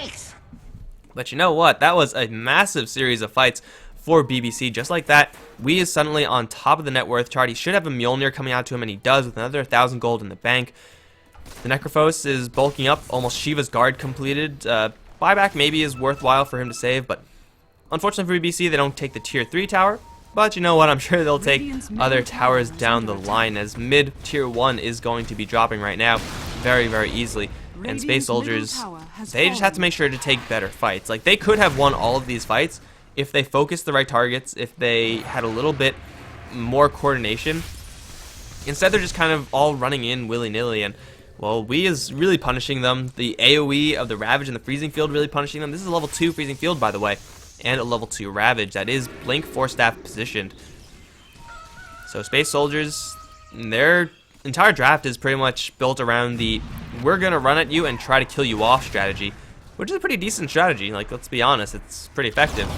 But you know what? That was a massive series of fights for BBC. Just like that, Wii is suddenly on top of the net worth chart. He should have a Mjolnir coming out to him, and he does, with another 1,000 gold in the bank. The Necrophos is bulking up, almost Shiva's guard completed. Buyback maybe is worthwhile for him to save, but unfortunately for BBC, they don't take the tier 3 tower. But you know what, I'm sure they'll take other towers down the line, as mid tier 1 is going to be dropping right now very, very easily. And Space Soldiers, they just have to make sure to take better fights. Like, they could have won all of these fights if they focused the right targets, if they had a little bit more coordination. Instead, they're just kind of all running in willy-nilly, and, well, Wii is really punishing them. The AoE of the Ravage and the Freezing Field really punishing them. This is a level 2 Freezing Field, by the way, and a level 2 Ravage that is Blink Force Staff positioned. So Space Soldiers, their entire draft is pretty much built around the we're going to run at you and try to kill you off strategy, which is a pretty decent strategy. Like, let's be honest, it's pretty effective.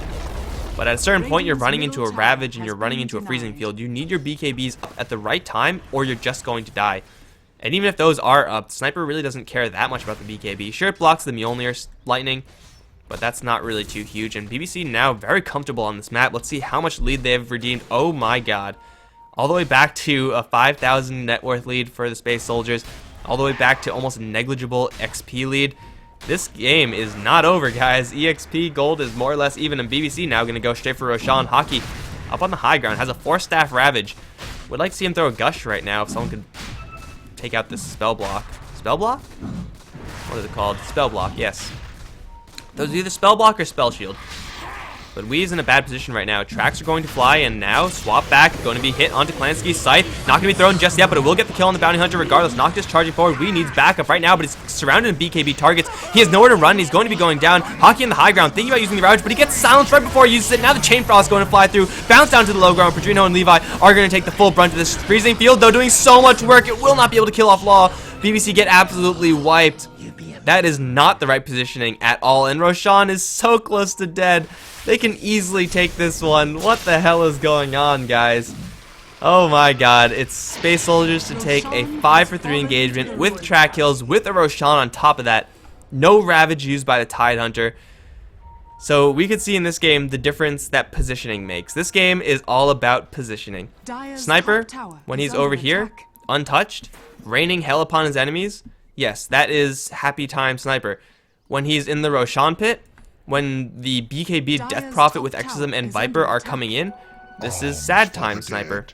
But at a certain point, you're running into a Ravage and you're running into a Freezing Field. You need your BKBs up at the right time, or you're just going to die. And even if those are up, Sniper really doesn't care that much about the BKB. Sure, it blocks the Mjolnir lightning, but that's not really too huge. And BBC now very comfortable on this map. Let's see how much lead they've redeemed. Oh my god. All the way back to a 5,000 net worth lead for the Space Soldiers. All the way back to almost negligible XP lead. This game is not over, guys. EXP gold is more or less even, and BBC now going to go straight for Roshan. Hockey up on the high ground, has a 4-staff Ravage. Would like to see him throw a Gush right now if someone could take out this spell block. Spell block? What is it called? Spell block, yes. Those are either spell block or spell shield. But Wii is in a bad position right now. Tracks are going to fly, and now swap back, going to be hit onto Klansky's Scythe. Not going to be thrown just yet, but it will get the kill on the Bounty Hunter regardless. Noctis charging forward. Wii needs backup right now, but he's surrounded in BKB targets. He has nowhere to run. He's going to be going down. Hockey in the high ground, thinking about using the Ravage, but he gets silenced right before he uses it. Now the Chain Frost going to fly through. Bounce down to the low ground. Pedrino and Levi are going to take the full brunt of this Freezing Field, though doing so much work. It will not be able to kill off Law. BBC get absolutely wiped. That is not the right positioning at all, and Roshan is so close to dead. They can easily take this one. What the hell is going on, guys? Oh my god, it's Space Soldiers to take a 5-for-3 engagement with track kills, with a Roshan on top of that. No Ravage used by the Tide Hunter. So we could see in this game the difference that positioning makes. This game is all about positioning. Sniper, when he's over here, untouched, raining hell upon his enemies, yes, that is happy time Sniper. When he's in the Roshan pit, when the BKB Death Prophet with Exorcism and Viper are coming in, this is sad time Sniper.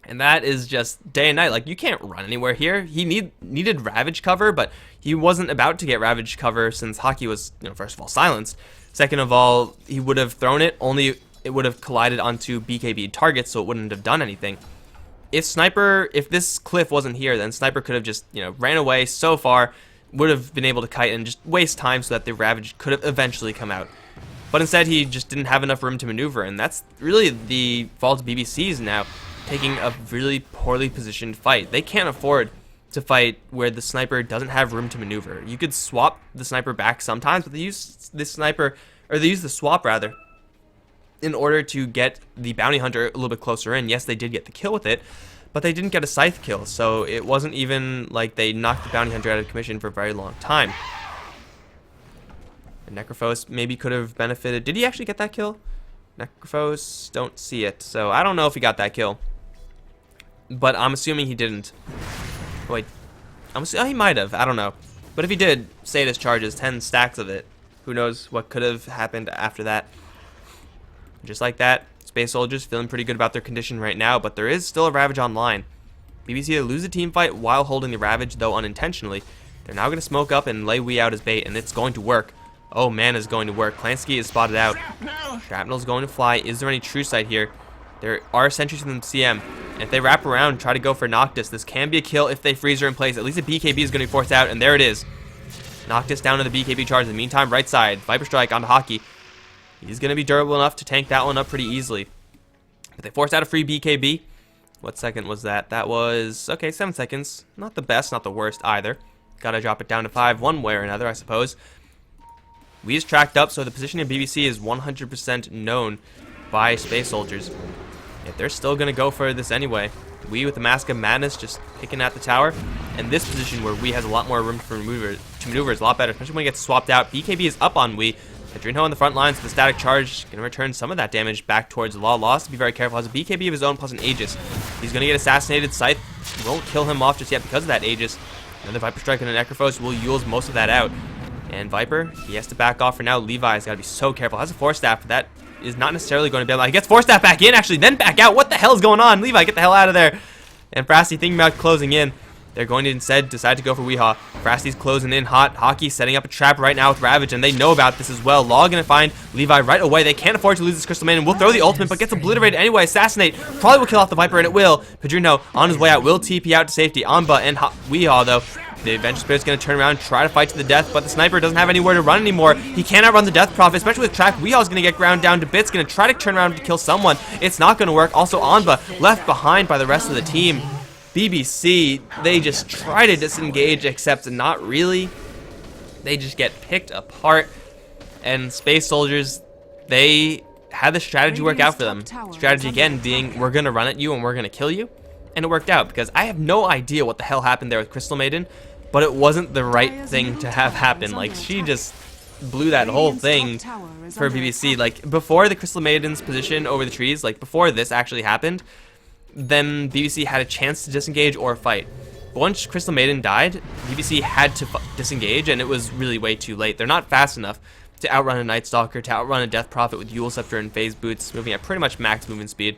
And that is just day and night. Like, you can't run anywhere here. He needed Ravage cover, but he wasn't about to get Ravage cover since Hockey was, first of all, silenced. Second of all, he would have thrown it, only it would have collided onto BKB targets, so it wouldn't have done anything. If this cliff wasn't here, then Sniper could have just, ran away so far, would have been able to kite and just waste time so that the Ravage could have eventually come out. But instead, he just didn't have enough room to maneuver, and that's really the fault of BBC's now, taking a really poorly positioned fight. They can't afford to fight where the Sniper doesn't have room to maneuver. You could swap the Sniper back sometimes, but they use the swap rather in order to get the bounty hunter a little bit closer in. Yes, they did get the kill with it, but they didn't get a scythe kill, so it wasn't even like they knocked the bounty hunter out of commission for a very long time. And Necrophos maybe could have benefited. Did he actually get that kill? Necrophos, don't see it, so I don't know if he got that kill, but I'm assuming he didn't. Wait, he might have, I don't know. But if he did, Sadist charges 10 stacks of it. Who knows what could have happened after that. Just like that, Space Soldiers feeling pretty good about their condition right now, but there is still a Ravage online. BBC to lose a team fight while holding the Ravage, though unintentionally. They're now going to smoke up and lay Wee out as bait, and it's going to work. Oh man, it's going to work. Klansky is spotted out. Shrapnel's going to fly. Is there any true sight here? There are sentries from the CM. And if they wrap around, try to go for Noctis. This can be a kill if they freeze her in place. At least a BKB is going to be forced out, and there it is. Noctis down to the BKB charge. In the meantime, right side, Viper Strike onto Hockey. He's going to be durable enough to tank that one up pretty easily. But they forced out a free BKB. What second was that? That was, okay, 7 seconds. Not the best, not the worst either. Gotta drop it down to 5 one way or another, I suppose. We is tracked up, so the position of BBC is 100% known by Space Soldiers. Yet they're still going to go for this anyway. We with the Mask of Madness just picking at the tower. And this position where We has a lot more room to maneuver is a lot better, especially when he gets swapped out. BKB is up on We. Padrinho on the front lines with the static charge, going to return some of that damage back towards Law. Lost to be very careful. Has a BKB of his own plus an Aegis. He's going to get assassinated. Scythe won't kill him off just yet because of that Aegis. Another Viper Strike and a Necrophos will use most of that out. And Viper, he has to back off for now. Levi's got to be so careful. Has a Force Staff, but that is not necessarily going to be able to... He gets Force Staff back in, actually, then back out. What the hell is going on? Levi, get the hell out of there. And Frasty thinking about closing in. They're going to instead decide to go for Weehaw. Frasty's closing in hot. Hockey setting up a trap right now with Ravage, and they know about this as well. Law gonna find Levi right away. They can't afford to lose this Crystal Maiden. Will throw the ultimate, but gets obliterated anyway. Assassinate. Probably will kill off the Viper, and it will. Padrino on his way out will TP out to safety. Amba and Weehaw, though. The Adventure Spirit's going to turn around and try to fight to the death, but the Sniper doesn't have anywhere to run anymore. He cannot run the Death Prophet, especially with track. Weehaw's going to get ground down to bits, going to try to turn around to kill someone. It's not going to work. Also, Amba left behind by the rest of the team. BBC, they just try to disengage, except not really. They just get picked apart. And Space Soldiers, they had the strategy work out for them. Strategy again being, we're going to run at you and we're going to kill you. And it worked out, because I have no idea what the hell happened there with Crystal Maiden, but it wasn't the right thing to have happen. Like, she just blew that whole thing for BBC. Like, before the Crystal Maiden's position over the trees, like, before this actually happened, then BBC had a chance to disengage or fight. But once Crystal Maiden died, BBC had to disengage, and it was really way too late. They're not fast enough to outrun a Night Stalker, to outrun a Death Prophet with Eul Scepter and Phase Boots, moving at pretty much max movement speed.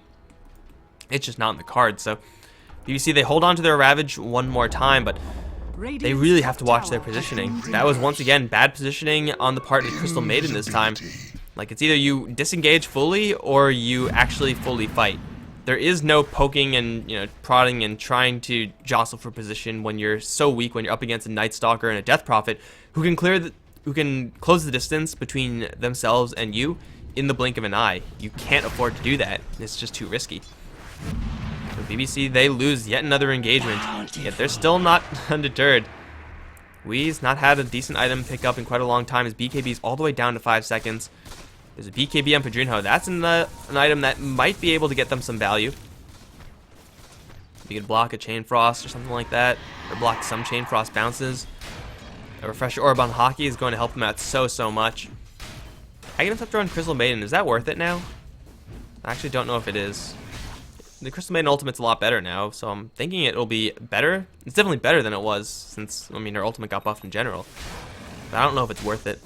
It's just not in the cards, so... BBC, they hold on to their Ravage one more time, but they really have to watch their positioning. That was, once again, bad positioning on the part of the Crystal Maiden this time. Like, it's either you disengage fully or you actually fully fight. There is no poking and, you know, prodding and trying to jostle for position when you're so weak, when you're up against a Night Stalker and a Death Prophet who can close the distance between themselves and you in the blink of an eye. You can't afford to do that. It's just too risky. So BBC, they lose yet another engagement, yet they're still not undeterred. Wee's not had a decent item pick up in quite a long time. His BKB's all the way down to 5 seconds. There's a BKB on Padrinho. That's an item that might be able to get them some value. You could block a Chain Frost or something like that, or block some Chain Frost bounces. A Refresher Orb on Hockey is going to help them out so much. I get him to run Crystal Maiden. Is that worth it now? I actually don't know if it is. The Crystal Maiden Ultimate's a lot better now, so I'm thinking it'll be better. It's definitely better than it was, since, I mean, her Ultimate got buffed in general. But I don't know if it's worth it.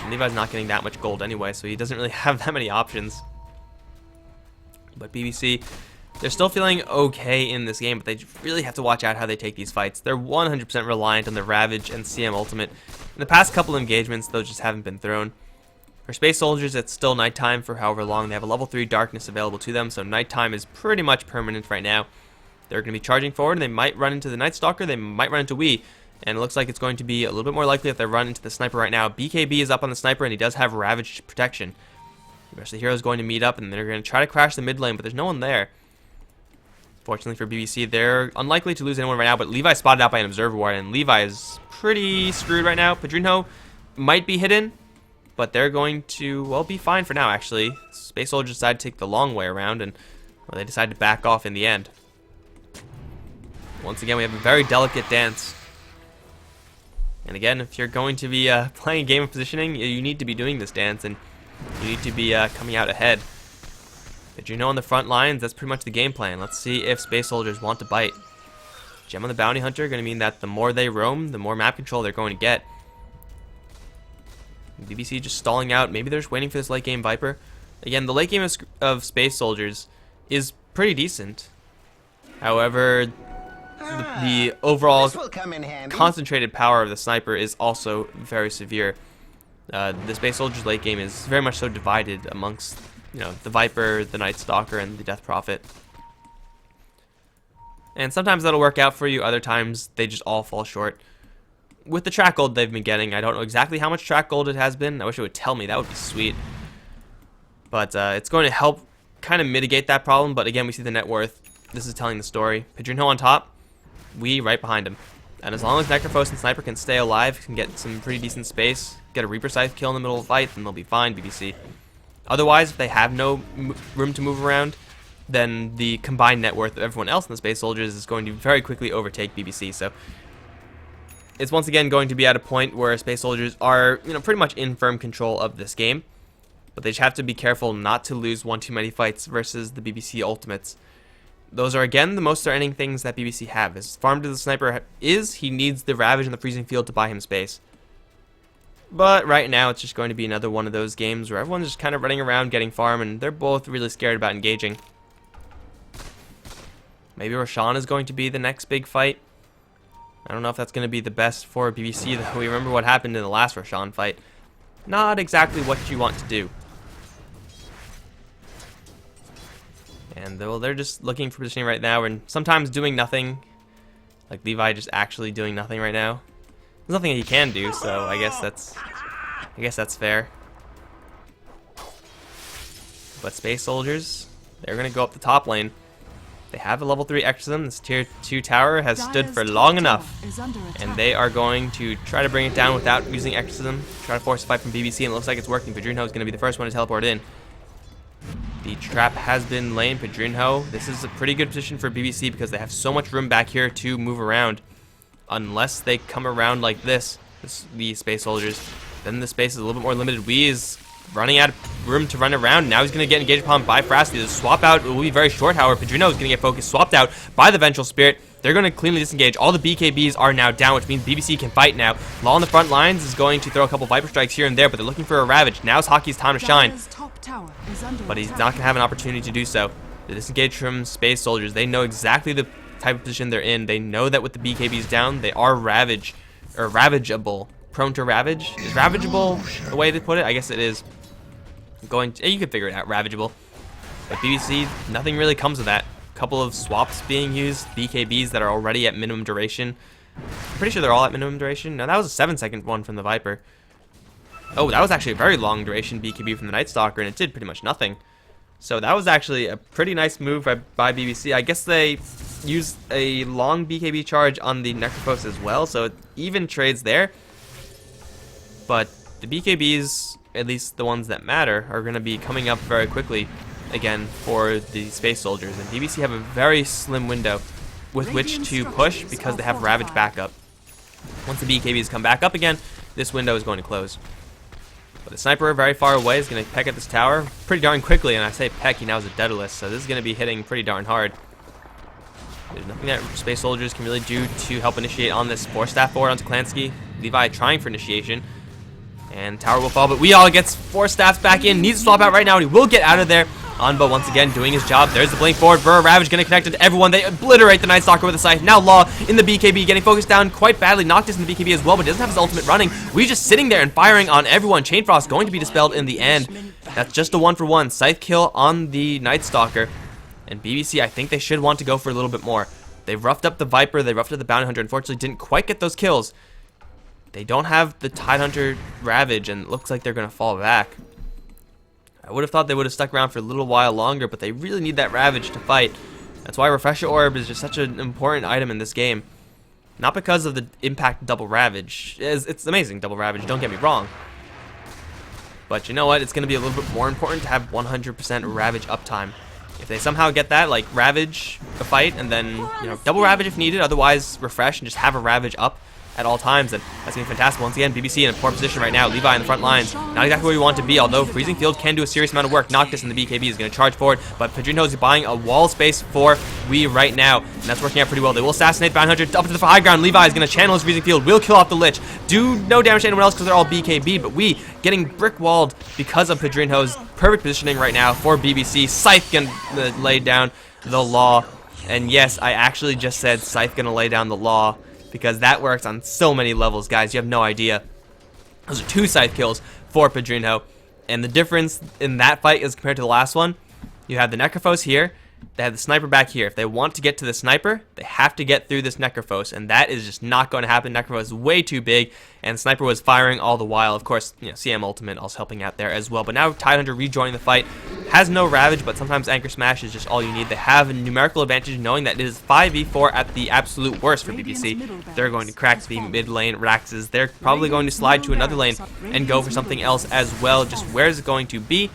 And Levi's not getting that much gold anyway, so he doesn't really have that many options. But BBC, they're still feeling okay in this game, but they really have to watch out how they take these fights. They're 100% reliant on the Ravage and CM Ultimate. In the past couple engagements, those just haven't been thrown. For Space Soldiers, it's still nighttime for however long. They have a level 3 darkness available to them, so nighttime is pretty much permanent right now. They're going to be charging forward, and they might run into the Night Stalker, they might run into Wee, and it looks like it's going to be a little bit more likely if they run into the Sniper right now. BKB is up on the Sniper, and he does have Ravage protection. The rest of the heroes going to meet up, and they're going to try to crash the mid lane, but there's no one there. Fortunately for BBC, they're unlikely to lose anyone right now, but Levi's spotted out by an Observer Ward, and Levi is pretty screwed right now. Padrinho might be hidden. but they're going to, well, be fine for now, actually. Space Soldiers decided to take the long way around, and well, they decided to back off in the end. Once again, we have a very delicate dance. And again, if you're going to be playing a game of positioning, you need to be doing this dance, and you need to be coming out ahead. But you know, on the front lines, that's pretty much the game plan. Let's see if Space Soldiers want to bite. Gem on the Bounty Hunter going to mean that the more they roam, the more map control they're going to get. BBC just stalling out. Maybe they're just waiting for this late game Viper. Again, the late game of Space Soldiers is pretty decent. However, the overall concentrated power of the sniper is also very severe. The Space Soldiers late game is very much so divided amongst, you know, the Viper, the Night Stalker, and the Death Prophet. And sometimes that'll work out for you, other times they just all fall short. With the track gold they've been getting, I don't know exactly how much track gold it has been. I wish it would tell me, that would be sweet. But it's going to help kind of mitigate that problem, but again, we see the net worth. This is telling the story. Padrinho on top, we right behind him. And as long as Necrophos and Sniper can stay alive, can get some pretty decent space, get a Reaper Scythe kill in the middle of the fight, then they'll be fine, BBC. Otherwise, if they have no room to move around, then the combined net worth of everyone else in the Space Soldiers is going to very quickly overtake BBC. So it's once again going to be at a point where Space Soldiers are, you know, pretty much in firm control of this game. But they just have to be careful not to lose one too many fights versus the BBC ultimates. Those are, again, the most threatening things that BBC have. As farm to the Sniper is, he needs the Ravage and the Freezing Field to buy him space. But right now, it's just going to be another one of those games where everyone's just kind of running around getting farm, and they're both really scared about engaging. Maybe Roshan is going to be the next big fight. I don't know if that's going to be the best for BBC, though. We remember what happened in the last Roshan fight. Not exactly what you want to do. And well, they're just looking for positioning right now, and sometimes doing nothing. Like Levi just actually doing nothing right now. There's nothing he can do, so I guess that's fair. But Space Soldiers, they're gonna go up the top lane. They have a level 3 Exorcism. This tier 2 tower has stood for long enough, and they are going to try to bring it down without using Exorcism. Try to force a fight from BBC, and it looks like it's working. Padrinho is going to be the first one to teleport in. The trap has been laid. Padrinho, this is a pretty good position for BBC because they have so much room back here to move around. Unless they come around like this, the Space Soldiers, then the space is a little bit more limited. Wee is running out of room to run around. Now he's going to get engaged upon by Frasty. The swap out will be very short, however. Padrinho is going to get focused, swapped out by the Vengeful Spirit. They're going to cleanly disengage. All the BKBs are now down, which means BBC can fight now. Law on the front lines is going to throw a couple Viper Strikes here and there, but they're looking for a Ravage. Now's Hockey's time to shine, but he's not going to have an opportunity to do so. The disengage from Space Soldiers, they know exactly the type of position they're in. They know that with the BKBs down, they are ravageable. Prone to ravage? Is ravageable the way to put it? I guess it is. You can figure it out, ravageable. But BBC, nothing really comes of that. A couple of swaps being used, BKBs that are already at minimum duration. I'm pretty sure they're all at minimum duration. No, that was a 7-second one from the Viper. Oh, that was actually a very long duration BKB from the Night Stalker, and it did pretty much nothing. So that was actually a pretty nice move by BBC. I guess they used a long BKB charge on the Necrophos as well, so it even trades there. But the BKBs, at least the ones that matter, are going to be coming up very quickly again for the Space Soldiers. And BBC have a very slim window with which to push because they have Ravage backup. Once the BKBs come back up again, this window is going to close. But the Sniper very far away is going to peck at this tower pretty darn quickly, and I say peck, he now has a Daedalus, so this is going to be hitting pretty darn hard. There's nothing that Space Soldiers can really do to help initiate on this Force Staff forward onto Klansky. Levi trying for initiation. And tower will fall, but we all gets 4 staffs back in. Needs to swap out right now, and he will get out of there. Anbo once again doing his job. There's the blink forward. Burr Ravage going to connect to everyone. They obliterate the Night Stalker with a scythe. Now Law in the BKB, getting focused down quite badly. Noctis in the BKB as well, but doesn't have his ultimate running. We just sitting there and firing on everyone. Chain Frost going to be dispelled in the end. That's just a 1-for-1 scythe kill on the Night Stalker. And BBC, I think they should want to go for a little bit more. They roughed up the Viper. They roughed up the Bounty Hunter. Unfortunately, didn't quite get those kills. They don't have the Tidehunter Ravage, and it looks like they're going to fall back. I would have thought they would have stuck around for a little while longer, but they really need that Ravage to fight. That's why Refresher Orb is just such an important item in this game. Not because of the impact double Ravage. It's amazing double Ravage, don't get me wrong. But you know what? It's going to be a little bit more important to have 100% Ravage uptime. If they somehow get that, like Ravage a fight, and then, you know, double Ravage if needed, otherwise refresh and just have a Ravage up at all times, and that's going to be fantastic. Once again, BBC in a poor position right now. Levi in the front lines, not exactly where we want to be, although Freezing Field can do a serious amount of work. Noctis in the BKB is going to charge forward, but Padrinho is buying a wall space for Wii right now, and that's working out pretty well. They will assassinate the Bounty Hunter up to the high ground. Levi is going to channel his Freezing Field, will kill off the Lich, do no damage to anyone else because they're all BKB, but Wii getting brick walled because of Padrinho's perfect positioning right now for BBC. Scythe going to lay down the Law, and yes, I actually just said Scythe going to lay down the Law, because that works on so many levels, guys. You have no idea. Those are 2 Scythe kills for Padrinho. And the difference in that fight is compared to the last one, you have the Necrophos here, they have the Sniper back here. If they want to get to the Sniper, they have to get through this Necrophos, and that is just not going to happen. Necrophos is way too big, and Sniper was firing all the while. Of course, you know, CM Ultimate also helping out there as well. But now Tidehunter rejoining the fight, has no Ravage, but sometimes Anchor Smash is just all you need. They have a numerical advantage knowing that it is 5v4 at the absolute worst for BBC. They're going to crack the mid lane Raxes. They're probably going to slide to another lane and go for something else as well. Just where is it going to be?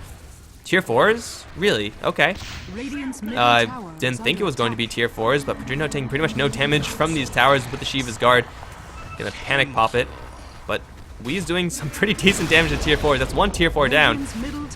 Tier 4s? Really? Okay. Didn't think it was going to be tier 4s, but Padrinho taking pretty much no damage from these towers with the Shiva's Guard. Gonna panic pop it, but Wee's doing some pretty decent damage to tier 4s. That's 1 tier 4 down.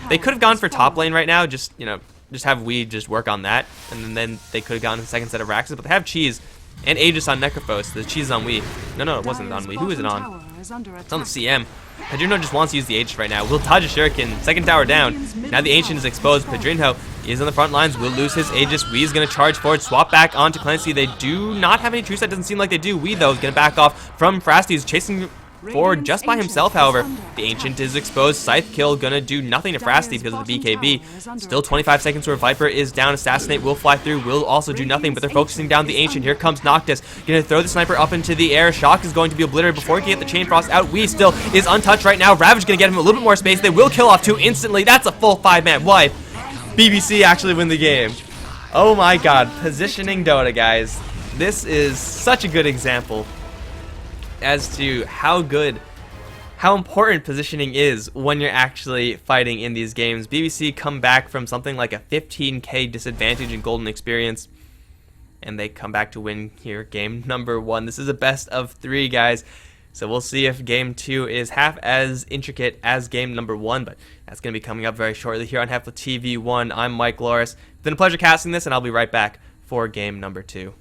They could have gone for top lane right now, just, you know, just have Wee just work on that, and then they could have gotten the second set of Raxes, but they have Cheese and Aegis on Necrophos. The Cheese is on Wee. No, it wasn't on Wee. Who is it on? It's on the CM. Padrinho just wants to use the Aegis right now. Will dodge a Shuriken. Second tower down. Now the Ancient is exposed. Padrinho is on the front lines. Will lose his Aegis. Wee is going to charge forward. Swap back onto Clancy. They do not have any true set. Doesn't seem like they do. Wee, though, is going to back off from Frasty. He's chasing forward just by himself, however. The Ancient is exposed. Scythe kill gonna do nothing to Frasty because of the BKB. Still 25 seconds where Viper is down. Assassinate will fly through, will also do nothing, but they're focusing down the Ancient. Here comes Noctis, gonna throw the Sniper up into the air. Shock is going to be obliterated before he can get the Chain Frost out. Wee still is untouched right now. Ravage gonna get him a little bit more space. They will kill off 2 instantly. That's a full 5-man wipe. BBC actually win the game. Oh my god, positioning Dota, guys. This is such a good example as to how important positioning is when you're actually fighting in these games. BBC come back from something like a 15k disadvantage in golden experience, and they come back to win here game number 1. This is a best of 3, guys, so we'll see if game 2 is half as intricate as game number 1, but that's going to be coming up very shortly here on HeflaTV 1. I'm Mike Loris. It's been a pleasure casting this, and I'll be right back for game number 2.